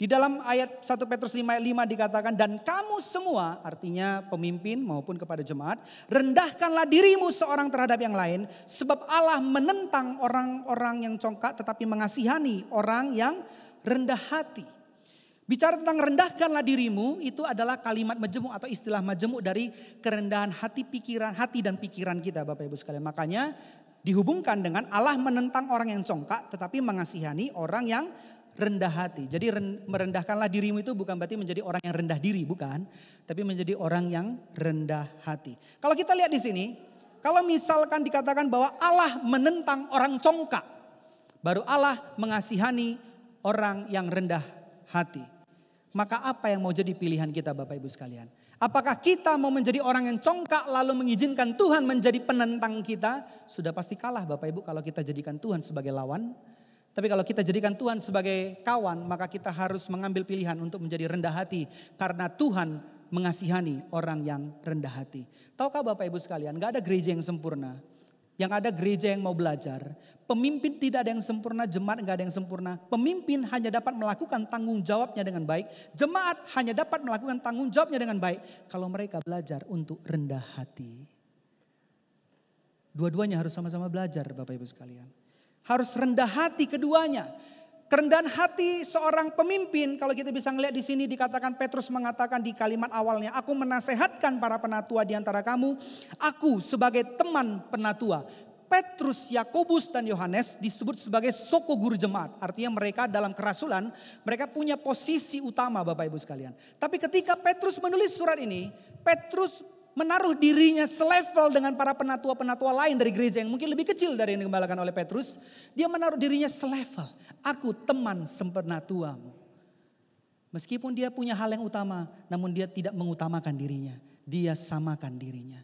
Di dalam ayat 1 Petrus 5 ayat 5 dikatakan, dan kamu semua, artinya pemimpin maupun kepada jemaat, rendahkanlah dirimu seorang terhadap yang lain, sebab Allah menentang orang-orang yang congkak tetapi mengasihani orang yang rendah hati. Bicara tentang rendahkanlah dirimu, itu adalah kalimat majemuk atau istilah majemuk dari kerendahan hati dan pikiran kita Bapak Ibu sekalian. Makanya dihubungkan dengan Allah menentang orang yang congkak tetapi mengasihani orang yang rendah hati. Jadi merendahkanlah dirimu itu bukan berarti menjadi orang yang rendah diri, bukan. Tapi menjadi orang yang rendah hati. Kalau kita lihat di sini, kalau misalkan dikatakan bahwa Allah menentang orang congkak, baru Allah mengasihani orang yang rendah hati. Maka apa yang mau jadi pilihan kita Bapak Ibu sekalian? Apakah kita mau menjadi orang yang congkak lalu mengizinkan Tuhan menjadi penentang kita? Sudah pasti kalah Bapak Ibu kalau kita jadikan Tuhan sebagai lawan. Tapi kalau kita jadikan Tuhan sebagai kawan, maka kita harus mengambil pilihan untuk menjadi rendah hati. Karena Tuhan mengasihani orang yang rendah hati. Tahukah Bapak Ibu sekalian, gak ada gereja yang sempurna. Yang ada gereja yang mau belajar. Pemimpin tidak ada yang sempurna, jemaat gak ada yang sempurna. Pemimpin hanya dapat melakukan tanggung jawabnya dengan baik. Jemaat hanya dapat melakukan tanggung jawabnya dengan baik kalau mereka belajar untuk rendah hati. Dua-duanya harus sama-sama belajar Bapak Ibu sekalian. Harus rendah hati keduanya. Kerendahan hati seorang pemimpin, kalau kita bisa ngelihat di sini dikatakan Petrus mengatakan di kalimat awalnya, aku menasehatkan para penatua di antara kamu, aku sebagai teman penatua. Petrus, Yakobus dan Yohanes disebut sebagai soko guru jemaat. Artinya mereka dalam kerasulan, mereka punya posisi utama Bapak Ibu sekalian. Tapi ketika Petrus menulis surat ini, Petrus menaruh dirinya selevel dengan para penatua-penatua lain dari gereja yang mungkin lebih kecil dari yang digembalakan oleh Petrus. Dia menaruh dirinya selevel. Aku teman sepenatuamu. Meskipun dia punya hal yang utama, namun dia tidak mengutamakan dirinya. Dia samakan dirinya.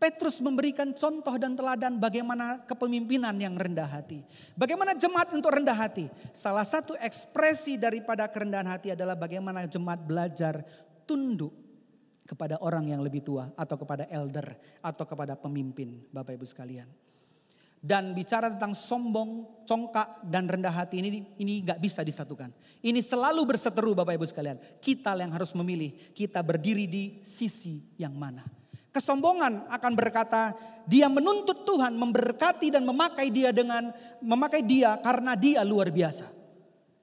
Petrus memberikan contoh dan teladan bagaimana kepemimpinan yang rendah hati. Bagaimana jemaat untuk rendah hati. Salah satu ekspresi daripada kerendahan hati adalah bagaimana jemaat belajar tunduk kepada orang yang lebih tua atau kepada elder atau kepada pemimpin Bapak Ibu sekalian. dan bicara tentang sombong, congkak, dan rendah hati ini gak bisa disatukan. Ini selalu berseteru Bapak Ibu sekalian. Kita yang harus memilih, kita berdiri di sisi yang mana. Kesombongan akan berkata, dia menuntut Tuhan memberkati dan memakai dia karena dia luar biasa.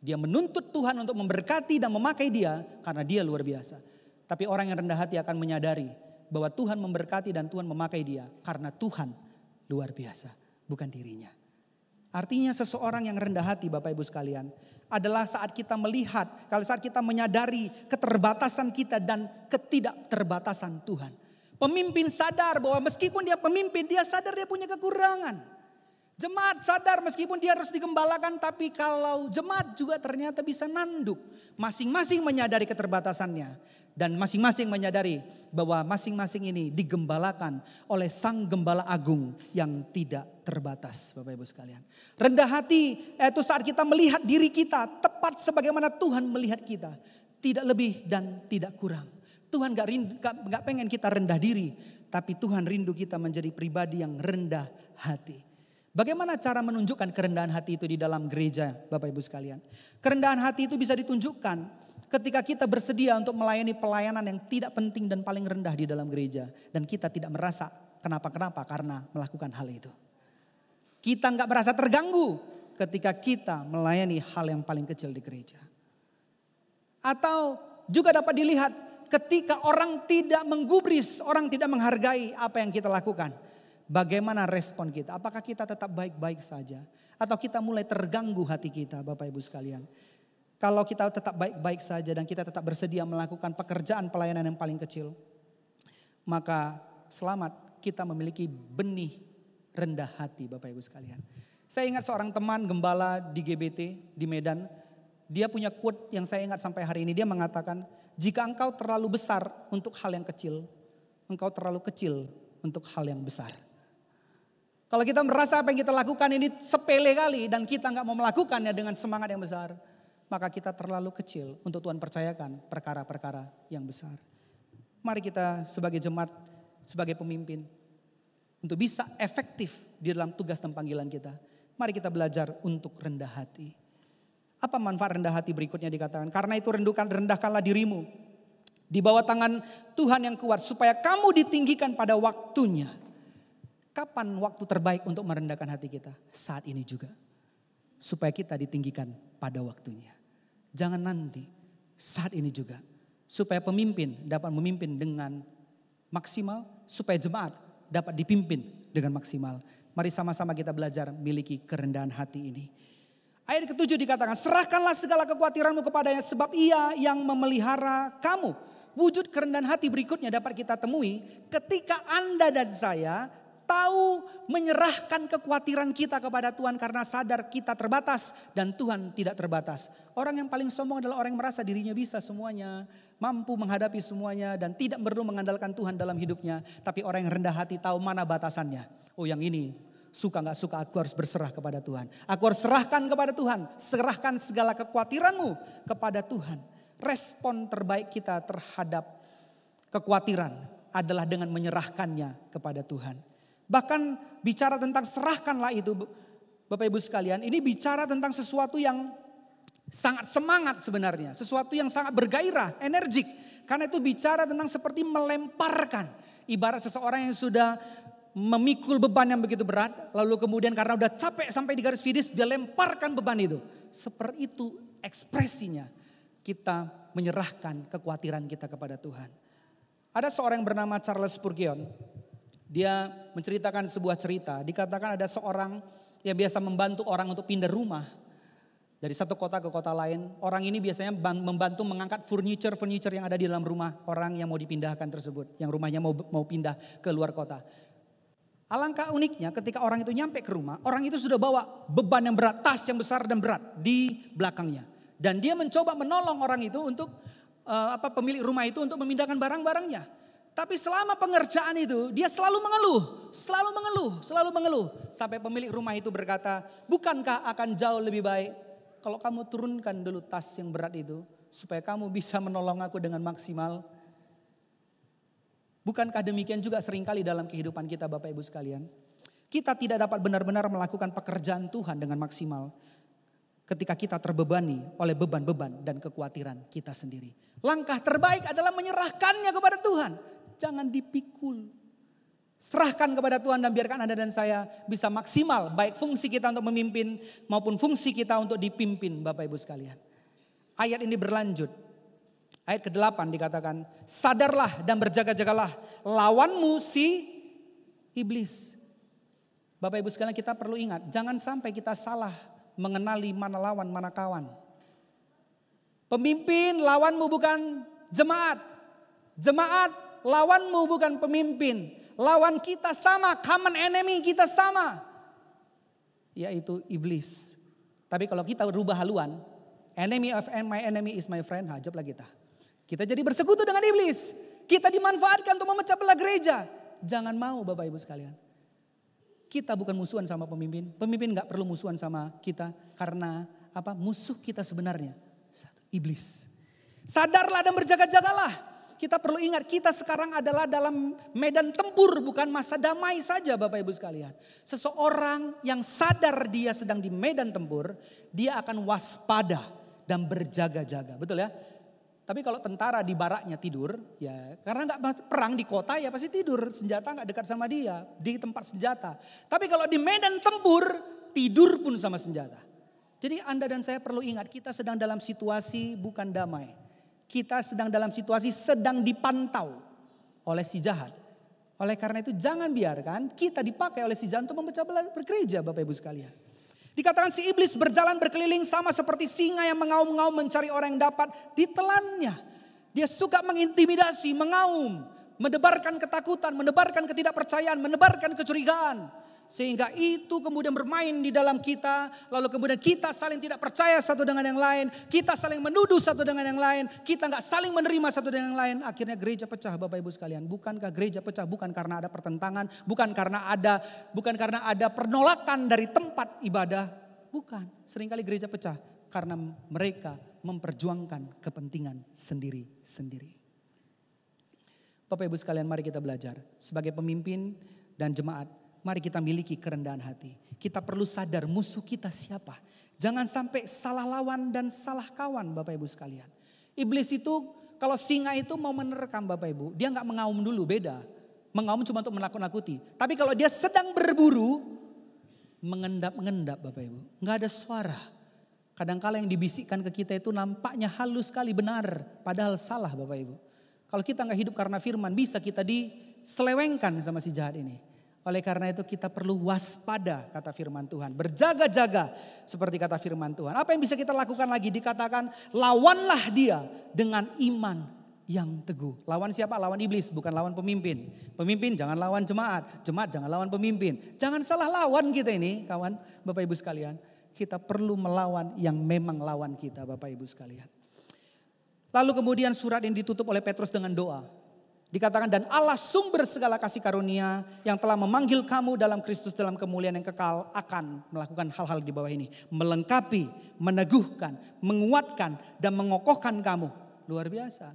Dia menuntut Tuhan untuk memberkati dan memakai dia karena dia luar biasa. Tapi orang yang rendah hati akan menyadari bahwa Tuhan memberkati dan Tuhan memakai dia karena Tuhan luar biasa, bukan dirinya. Artinya seseorang yang rendah hati Bapak Ibu sekalian adalah saat kita melihat, kalau saat kita menyadari keterbatasan kita dan ketidakterbatasan Tuhan. Pemimpin sadar bahwa meskipun dia pemimpin, dia sadar dia punya kekurangan. Jemaat sadar meskipun dia harus digembalakan, tapi kalau jemaat juga ternyata bisa nanduk. Masing-masing menyadari keterbatasannya. Dan masing-masing menyadari bahwa masing-masing ini digembalakan oleh Sang Gembala Agung yang tidak terbatas Bapak Ibu sekalian. Rendah hati itu saat kita melihat diri kita tepat sebagaimana Tuhan melihat kita. Tidak lebih dan tidak kurang. Tuhan gak pengen kita rendah diri, tapi Tuhan rindu kita menjadi pribadi yang rendah hati. Bagaimana cara menunjukkan kerendahan hati itu di dalam gereja Bapak Ibu sekalian? Kerendahan hati itu bisa ditunjukkan ketika kita bersedia untuk melayani pelayanan yang tidak penting dan paling rendah di dalam gereja. Dan kita tidak merasa kenapa-kenapa karena melakukan hal itu. Kita gak merasa terganggu ketika kita melayani hal yang paling kecil di gereja. Atau juga dapat dilihat ketika orang tidak menggubris, orang tidak menghargai apa yang kita lakukan. Bagaimana respon kita? Apakah kita tetap baik-baik saja? Atau kita mulai terganggu hati kita Bapak Ibu sekalian? Kalau kita tetap baik-baik saja dan kita tetap bersedia melakukan pekerjaan pelayanan yang paling kecil. Maka selamat kita memiliki benih rendah hati Bapak Ibu sekalian. Saya ingat seorang teman gembala di GBT di Medan. Dia punya quote yang saya ingat sampai hari ini. Dia mengatakan, jika engkau terlalu besar untuk hal yang kecil, engkau terlalu kecil untuk hal yang besar. Kalau kita merasa apa yang kita lakukan ini sepele kali dan kita gak mau melakukannya dengan semangat yang besar, maka kita terlalu kecil untuk Tuhan percayakan perkara-perkara yang besar. Mari kita sebagai jemaat, sebagai pemimpin, untuk bisa efektif di dalam tugas dan panggilan kita, mari kita belajar untuk rendah hati. Apa manfaat rendah hati berikutnya dikatakan? Karena itu rendahkanlah dirimu di bawah tangan Tuhan yang kuat supaya kamu ditinggikan pada waktunya. Kapan waktu terbaik untuk merendahkan hati kita? Saat ini juga. Supaya kita ditinggikan pada waktunya. Jangan nanti, saat ini juga. Supaya pemimpin dapat memimpin dengan maksimal. Supaya jemaat dapat dipimpin dengan maksimal. Mari sama-sama kita belajar miliki kerendahan hati ini. Ayat ke-7 dikatakan, serahkanlah segala kekhawatiranmu kepadanya sebab ia yang memelihara kamu. Wujud kerendahan hati berikutnya dapat kita temui ketika Anda dan saya tahu menyerahkan kekhawatiran kita kepada Tuhan karena sadar kita terbatas dan Tuhan tidak terbatas. Orang yang paling sombong adalah orang yang merasa dirinya bisa semuanya, mampu menghadapi semuanya dan tidak perlu mengandalkan Tuhan dalam hidupnya. Tapi orang yang rendah hati tahu mana batasannya. Oh yang ini suka gak suka aku harus berserah kepada Tuhan. Aku harus serahkan kepada Tuhan. Serahkan segala kekhawatiranmu kepada Tuhan. Respon terbaik kita terhadap kekhawatiran adalah dengan menyerahkannya kepada Tuhan. Bahkan bicara tentang serahkanlah itu Bapak Ibu sekalian. Ini bicara tentang sesuatu yang sangat semangat sebenarnya. Sesuatu yang sangat bergairah, energik. Karena itu bicara tentang seperti melemparkan. Ibarat seseorang yang sudah memikul beban yang begitu berat. Lalu kemudian karena udah capek sampai di garis finish dia lemparkan beban itu. Seperti itu ekspresinya. Kita menyerahkan kekhawatiran kita kepada Tuhan. Ada seorang yang bernama Charles Spurgeon. Dia menceritakan sebuah cerita. Dikatakan ada seorang yang biasa membantu orang untuk pindah rumah. Dari satu kota ke kota lain. Orang ini biasanya membantu mengangkat furniture yang ada di dalam rumah orang yang mau dipindahkan tersebut. Yang rumahnya mau pindah ke luar kota. Alangkah uniknya ketika orang itu nyampe ke rumah. Orang itu sudah bawa beban yang berat, tas yang besar dan berat di belakangnya. Dan dia mencoba menolong orang itu untuk pemilik rumah itu untuk memindahkan barang-barangnya. Tapi selama pengerjaan itu dia selalu mengeluh. Sampai pemilik rumah itu berkata, bukankah akan jauh lebih baik kalau kamu turunkan dulu tas yang berat itu. Supaya kamu bisa menolong aku dengan maksimal. Bukankah demikian juga seringkali dalam kehidupan kita Bapak Ibu sekalian. Kita tidak dapat benar-benar melakukan pekerjaan Tuhan dengan maksimal ketika kita terbebani oleh beban-beban dan kekhawatiran kita sendiri. Langkah terbaik adalah menyerahkannya kepada Tuhan. Jangan dipikul. Serahkan kepada Tuhan dan biarkan Anda dan saya bisa maksimal baik fungsi kita untuk memimpin maupun fungsi kita untuk dipimpin Bapak Ibu sekalian. Ayat ini berlanjut. Ayat ke-8 dikatakan, sadarlah dan berjaga-jagalah, lawanmu si iblis. Bapak Ibu sekalian, kita perlu ingat, jangan sampai kita salah mengenali mana lawan, mana kawan. Pemimpin lawanmu bukan jemaat. Jemaat lawanmu bukan pemimpin. Lawan kita sama, common enemy kita sama. Yaitu iblis. Tapi kalau kita rubah haluan, enemy of my enemy is my friend, hajablah kita. Kita jadi bersekutu dengan iblis. Kita dimanfaatkan untuk memecah belah gereja. Jangan mau Bapak Ibu sekalian. Kita bukan musuhan sama pemimpin. Pemimpin gak perlu musuhan sama kita. Karena apa? Musuh kita sebenarnya satu, iblis. Sadarlah dan berjaga-jagalah. Kita perlu ingat kita sekarang adalah dalam medan tempur, bukan masa damai saja Bapak Ibu sekalian. Seseorang yang sadar dia sedang di medan tempur, dia akan waspada dan berjaga-jaga. Betul ya? Tapi kalau tentara di baraknya tidur, ya karena nggak perang di kota ya pasti tidur, senjata nggak dekat sama dia di tempat senjata. Tapi kalau di medan tempur tidur pun sama senjata. Jadi Anda dan saya perlu ingat kita sedang dalam situasi bukan damai. Kita sedang dalam situasi sedang dipantau oleh si jahat. Oleh karena itu jangan biarkan kita dipakai oleh si jahat untuk memecah belah gereja Bapak Ibu sekalian. Dikatakan si iblis berjalan berkeliling sama seperti singa yang mengaum-ngaum mencari orang yang dapat ditelannya. Dia suka mengintimidasi, mengaum, menebarkan ketakutan, menebarkan ketidakpercayaan, menebarkan kecurigaan. Sehingga itu kemudian bermain di dalam kita, lalu kemudian kita saling tidak percaya satu dengan yang lain, kita saling menuduh satu dengan yang lain, kita nggak saling menerima satu dengan yang lain. Akhirnya gereja pecah Bapak Ibu sekalian. Bukankah gereja pecah bukan karena ada pertentangan, bukan karena ada penolakan dari tempat ibadah, bukan. Seringkali gereja pecah karena mereka memperjuangkan kepentingan sendiri-sendiri. Bapak Ibu sekalian, mari kita belajar sebagai pemimpin dan jemaat. Mari kita miliki kerendahan hati. Kita perlu sadar musuh kita siapa. Jangan sampai salah lawan dan salah kawan Bapak Ibu sekalian. Iblis itu kalau singa itu mau menerkam Bapak Ibu. Dia gak mengaum dulu, beda. Mengaum cuma untuk menakut-nakuti. Tapi kalau dia sedang berburu, mengendap-ngendap Bapak Ibu. Gak ada suara. Kadang-kala yang dibisikkan ke kita itu nampaknya halus sekali benar. Padahal salah Bapak Ibu. Kalau kita gak hidup karena firman, bisa kita diselewengkan sama si jahat ini. Oleh karena itu kita perlu waspada kata firman Tuhan. Berjaga-jaga seperti kata firman Tuhan. Apa yang bisa kita lakukan lagi? Dikatakan lawanlah dia dengan iman yang teguh. Lawan siapa? Lawan iblis, bukan lawan pemimpin. Pemimpin jangan lawan jemaat. Jemaat jangan lawan pemimpin. Jangan salah lawan kita ini kawan Bapak Ibu sekalian. Kita perlu melawan yang memang lawan kita Bapak Ibu sekalian. Lalu kemudian surat ini ditutup oleh Petrus dengan doa. Dikatakan dan Allah sumber segala kasih karunia yang telah memanggil kamu dalam Kristus dalam kemuliaan yang kekal akan melakukan hal-hal di bawah ini. Melengkapi, meneguhkan, menguatkan dan mengokohkan kamu. Luar biasa.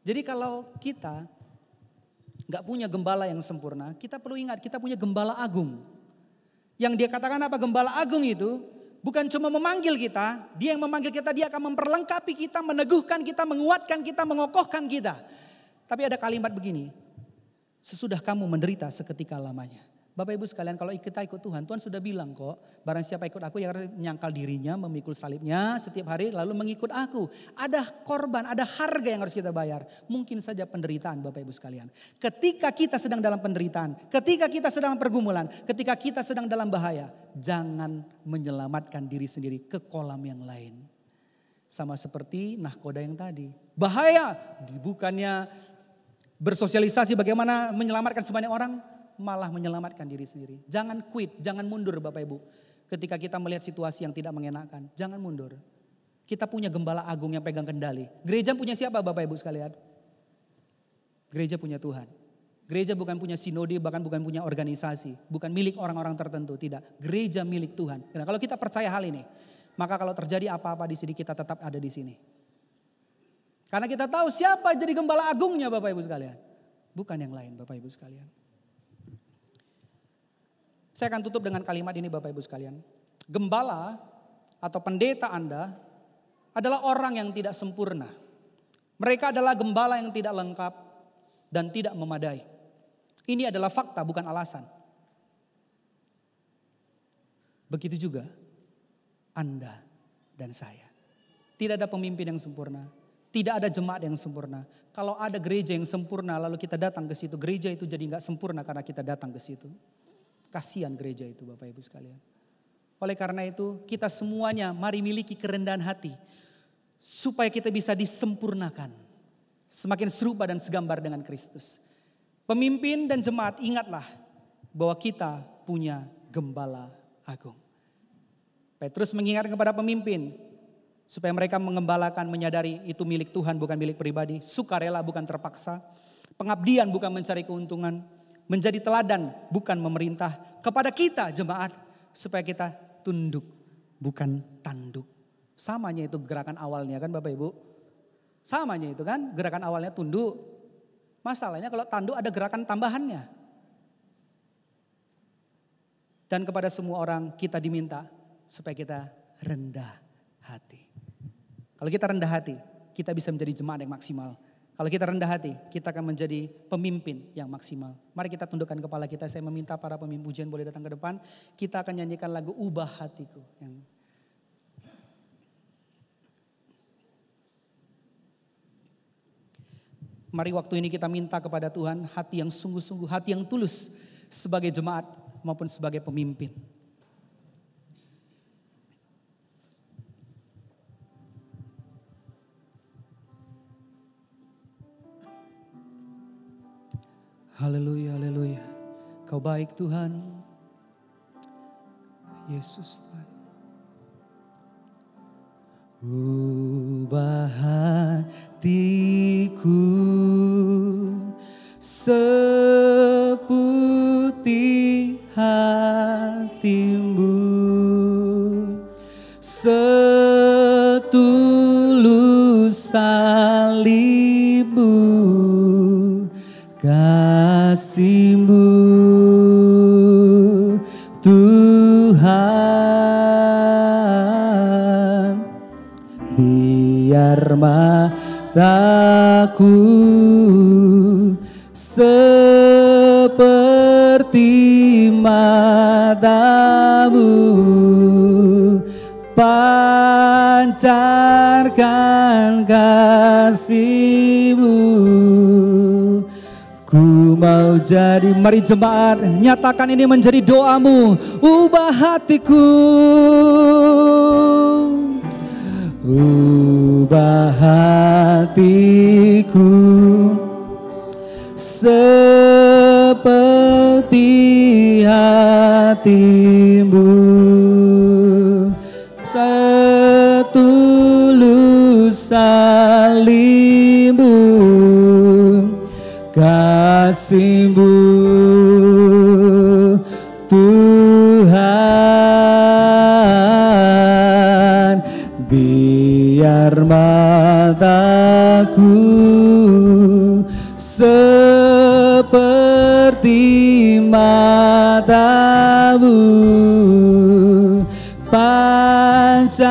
Jadi kalau kita gak punya gembala yang sempurna, kita perlu ingat kita punya gembala agung. Yang dia katakan apa? Gembala agung itu bukan cuma memanggil kita, dia yang memanggil kita, dia akan memperlengkapi kita, meneguhkan kita, menguatkan kita, mengokohkan kita. Tapi ada kalimat begini, sesudah kamu menderita seketika lamanya. Bapak Ibu sekalian, kalau kita ikut Tuhan, Tuhan sudah bilang kok, barang siapa ikut aku yang harus menyangkal dirinya, memikul salibnya setiap hari lalu mengikut aku. Ada korban, ada harga yang harus kita bayar. Mungkin saja penderitaan Bapak Ibu sekalian. Ketika kita sedang dalam penderitaan, ketika kita sedang pergumulan, ketika kita sedang dalam bahaya, jangan menyelamatkan diri sendiri ke kolam yang lain. Sama seperti nahkoda yang tadi. Bahaya, bukannya bersosialisasi bagaimana menyelamatkan sebanyak orang, malah menyelamatkan diri sendiri. Jangan quit, jangan mundur Bapak Ibu. Ketika kita melihat situasi yang tidak mengenakan, jangan mundur. Kita punya gembala agung yang pegang kendali. Gereja punya siapa Bapak Ibu sekalian? Gereja punya Tuhan. Gereja bukan punya sinode, bahkan bukan punya organisasi. Bukan milik orang-orang tertentu, tidak. Gereja milik Tuhan. Nah, kalau kita percaya hal ini, maka kalau terjadi apa-apa di sini kita tetap ada di sini. Karena kita tahu siapa jadi gembala agungnya Bapak Ibu sekalian. Bukan yang lain Bapak Ibu sekalian. Saya akan tutup dengan kalimat ini Bapak Ibu sekalian. Gembala atau pendeta Anda adalah orang yang tidak sempurna. Mereka adalah gembala yang tidak lengkap dan tidak memadai. Ini adalah fakta, bukan alasan. Begitu juga Anda dan saya. Tidak ada pemimpin yang sempurna. Tidak ada jemaat yang sempurna. Kalau ada gereja yang sempurna lalu kita datang ke situ, gereja itu jadi gak sempurna karena kita datang ke situ. Kasihan gereja itu Bapak Ibu sekalian. Oleh karena itu kita semuanya mari miliki kerendahan hati. Supaya kita bisa disempurnakan. Semakin serupa dan segambar dengan Kristus. Pemimpin dan jemaat ingatlah bahwa kita punya gembala agung. Petrus mengingatkan kepada pemimpin. Supaya mereka mengembalakan, menyadari itu milik Tuhan bukan milik pribadi. Sukarela bukan terpaksa. Pengabdian bukan mencari keuntungan. Menjadi teladan bukan memerintah. Kepada kita jemaat supaya kita tunduk bukan tanduk. Samanya itu gerakan awalnya kan Bapak Ibu. Samanya itu kan gerakan awalnya tunduk. Masalahnya kalau tanduk ada gerakan tambahannya. Dan kepada semua orang kita diminta supaya kita rendah hati. Kalau kita rendah hati, kita bisa menjadi jemaat yang maksimal. Kalau kita rendah hati, kita akan menjadi pemimpin yang maksimal. Mari kita tundukkan kepala kita. Saya meminta para pemimpin pujian boleh datang ke depan. Kita akan nyanyikan lagu Ubah Hatiku. Mari waktu ini kita minta kepada Tuhan hati yang sungguh-sungguh, hati yang tulus sebagai jemaat maupun sebagai pemimpin. Haleluya, haleluya. Kau baik Tuhan. Yesus Tuhan. Ubah hatiku seputih hatimu, setulus salibmu, kasih-Mu Tuhan, biar mataku seperti matamu, pancarkan kasih-Mu. Ku mau jadi, mari jemaat nyatakan ini menjadi doamu. Ubah hatiku, ubah hatiku seperti hatimu, setulus salibmu, kasih-Mu Tuhan, biar mataku seperti matamu, pancarkan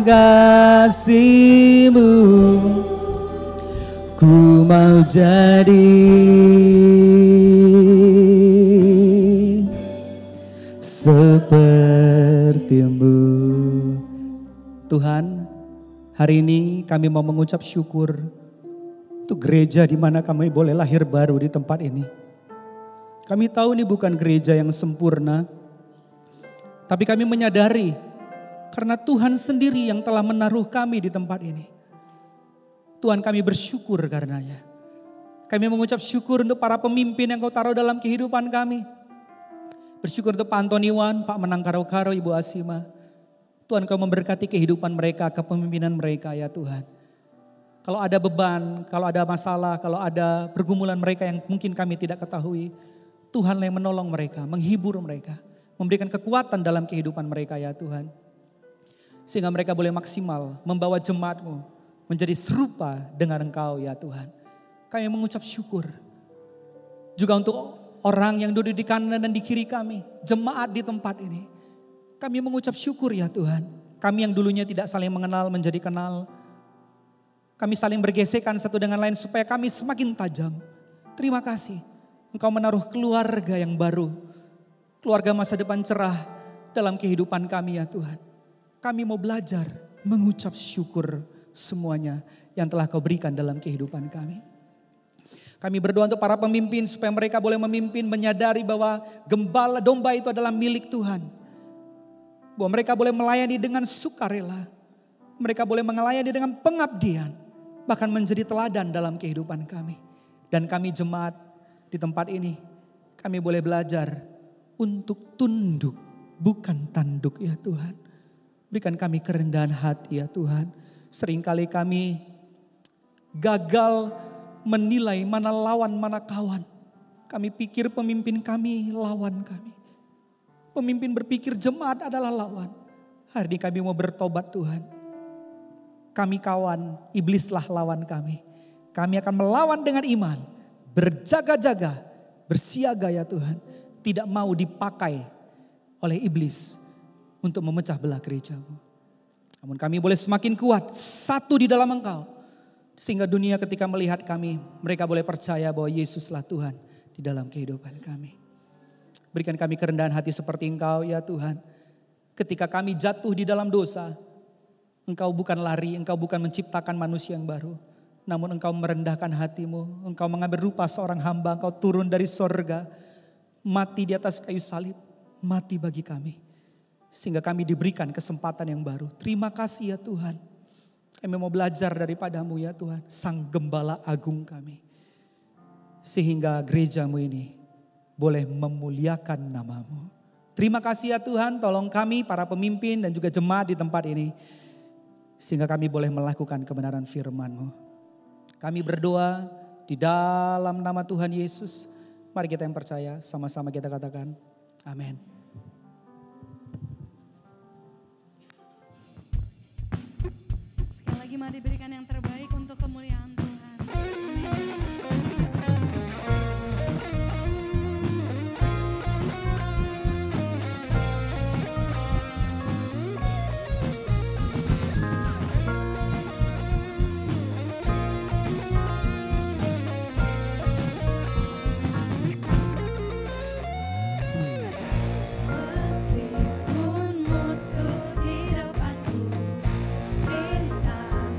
kasih-Mu. Ku mau jadi seperti-Mu. Tuhan, hari ini kami mau mengucap syukur untuk gereja di mana kami boleh lahir baru di tempat ini. Kami tahu ini bukan gereja yang sempurna, tapi kami menyadari karena Tuhan sendiri yang telah menaruh kami di tempat ini. Tuhan, kami bersyukur karenanya. Kami mengucap syukur untuk para pemimpin yang Kau taruh dalam kehidupan kami. Bersyukur untuk Pak Antoniwan, Pak Menang Karo-Karo, Ibu Asima. Tuhan, Kau memberkati kehidupan mereka, kepemimpinan mereka ya Tuhan. Kalau ada beban, kalau ada masalah, kalau ada pergumulan mereka yang mungkin kami tidak ketahui, Tuhan yang menolong mereka, menghibur mereka, memberikan kekuatan dalam kehidupan mereka ya Tuhan. Sehingga mereka boleh maksimal membawa jemaat-Mu menjadi serupa dengan Engkau ya Tuhan. Kami mengucap syukur. Juga untuk orang yang duduk di kanan dan di kiri kami, jemaat di tempat ini. Kami mengucap syukur ya Tuhan. Kami yang dulunya tidak saling mengenal menjadi kenal. Kami saling bergesekan satu dengan lain supaya kami semakin tajam. Terima kasih. Engkau menaruh keluarga yang baru. Keluarga masa depan cerah dalam kehidupan kami ya Tuhan. Kami mau belajar mengucap syukur semuanya yang telah Kau berikan dalam kehidupan kami. Kami berdoa untuk para pemimpin supaya mereka boleh memimpin, menyadari bahwa gembala domba itu adalah milik Tuhan. Bahwa mereka boleh melayani dengan sukarela. Mereka boleh melayani dengan pengabdian. Bahkan menjadi teladan dalam kehidupan kami. Dan kami jemaat di tempat ini, kami boleh belajar untuk tunduk, bukan tanduk ya Tuhan. Berikan kami kerendahan hati ya Tuhan. Seringkali kami gagal menilai mana lawan, mana kawan. Kami pikir pemimpin kami lawan kami. Pemimpin berpikir jemaat adalah lawan. Hari ini kami mau bertobat Tuhan. Kami kawan, iblislah lawan kami. Kami akan melawan dengan iman. Berjaga-jaga, bersiaga ya Tuhan. Tidak mau dipakai oleh iblis untuk memecah belah gereja-Mu. Namun kami boleh semakin kuat, satu di dalam Engkau. Sehingga dunia ketika melihat kami, mereka boleh percaya bahwa Yesuslah Tuhan di dalam kehidupan kami. Berikan kami kerendahan hati seperti Engkau ya Tuhan. Ketika kami jatuh di dalam dosa, Engkau bukan lari, Engkau bukan menciptakan manusia yang baru. Namun Engkau merendahkan hatimu, Engkau mengambil rupa seorang hamba, Engkau turun dari sorga, mati di atas kayu salib, mati bagi kami. Sehingga kami diberikan kesempatan yang baru. Terima kasih ya Tuhan. Kami mau belajar daripada-Mu ya Tuhan, Sang Gembala Agung kami. Sehingga gereja-Mu ini boleh memuliakan nama-Mu. Terima kasih ya Tuhan, tolong kami para pemimpin dan juga jemaat di tempat ini. Sehingga kami boleh melakukan kebenaran firman-Mu. Kami berdoa di dalam nama Tuhan Yesus. Mari kita yang percaya, sama-sama kita katakan, amin. Mari berikan yang terbaik untuk kemuliaan Tuhan. Meskipun musuh di depanku, beri tangan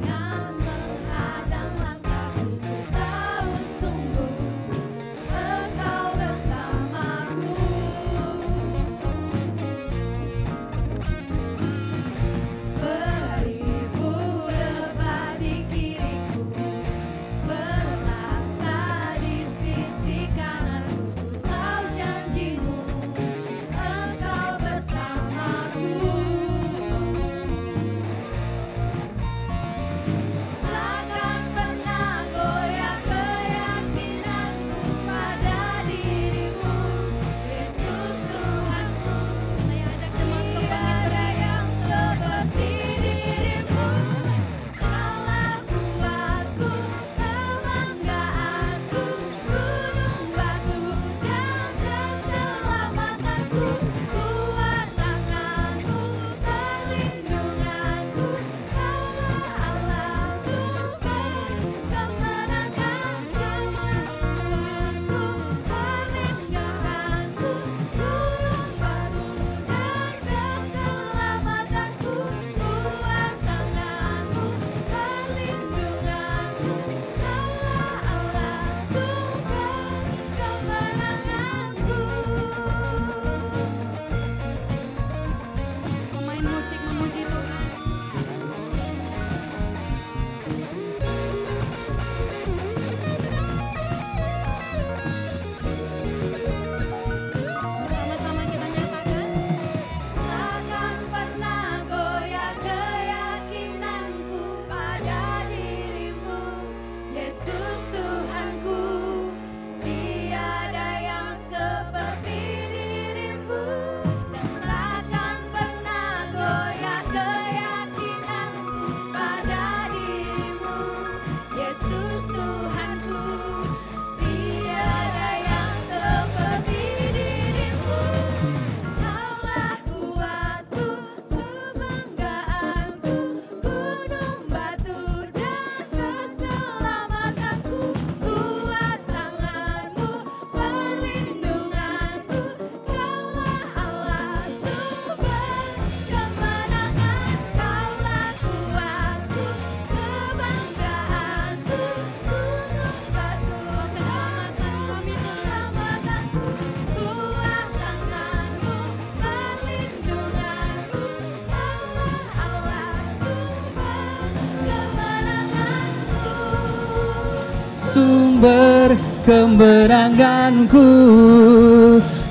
sumber kemenanganku,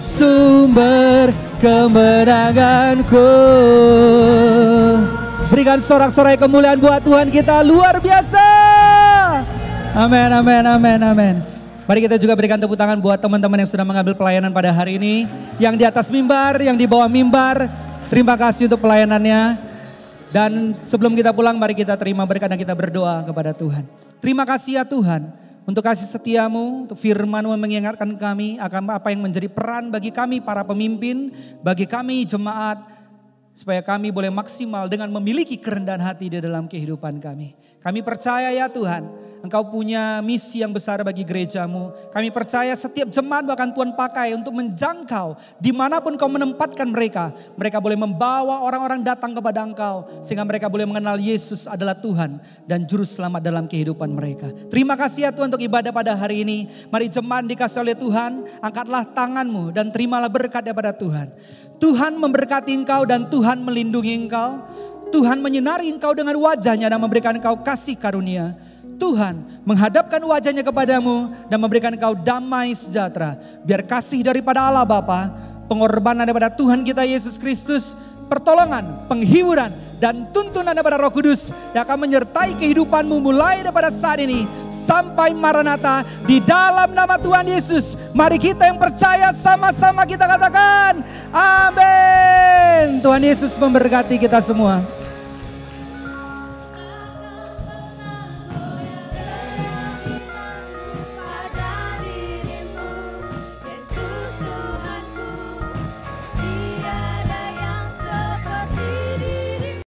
sumber kemenanganku. Berikan sorak-sorai kemuliaan buat Tuhan kita, luar biasa. Amin, amin, amin, amin. Mari kita juga berikan tepuk tangan buat teman-teman yang sudah mengambil pelayanan pada hari ini. Yang di atas mimbar, yang di bawah mimbar. Terima kasih untuk pelayanannya. Dan sebelum kita pulang, mari kita terima berkat dan kita berdoa kepada Tuhan. Terima kasih ya Tuhan, untuk kasih setiamu, untuk firman-Mu mengingatkan kami akan apa yang menjadi peran bagi kami para pemimpin, bagi kami jemaat, supaya kami boleh maksimal dengan memiliki kerendahan hati di dalam kehidupan kami. Kami percaya ya Tuhan, Engkau punya misi yang besar bagi gerejamu. Kami percaya setiap jemaat akan Tuhan pakai untuk menjangkau dimanapun Kau menempatkan mereka. Mereka boleh membawa orang-orang datang kepada Engkau, sehingga mereka boleh mengenal Yesus adalah Tuhan dan Juru Selamat dalam kehidupan mereka. Terima kasih ya Tuhan untuk ibadah pada hari ini. Mari jemaat dikasih oleh Tuhan, angkatlah tanganmu dan terimalah berkat daripada Tuhan. Tuhan memberkati engkau dan Tuhan melindungi engkau. Tuhan menyinari engkau dengan wajahnya dan memberikan engkau kasih karunia. Tuhan menghadapkan wajahnya kepadamu dan memberikan engkau damai sejahtera. Biar kasih daripada Allah Bapa, pengorbanan daripada Tuhan kita Yesus Kristus, pertolongan, penghiburan, dan tuntunan daripada Roh Kudus yang akan menyertai kehidupanmu mulai daripada saat ini sampai Maranatha di dalam nama Tuhan Yesus. Mari kita yang percaya sama-sama kita katakan amin. Tuhan Yesus memberkati kita semua.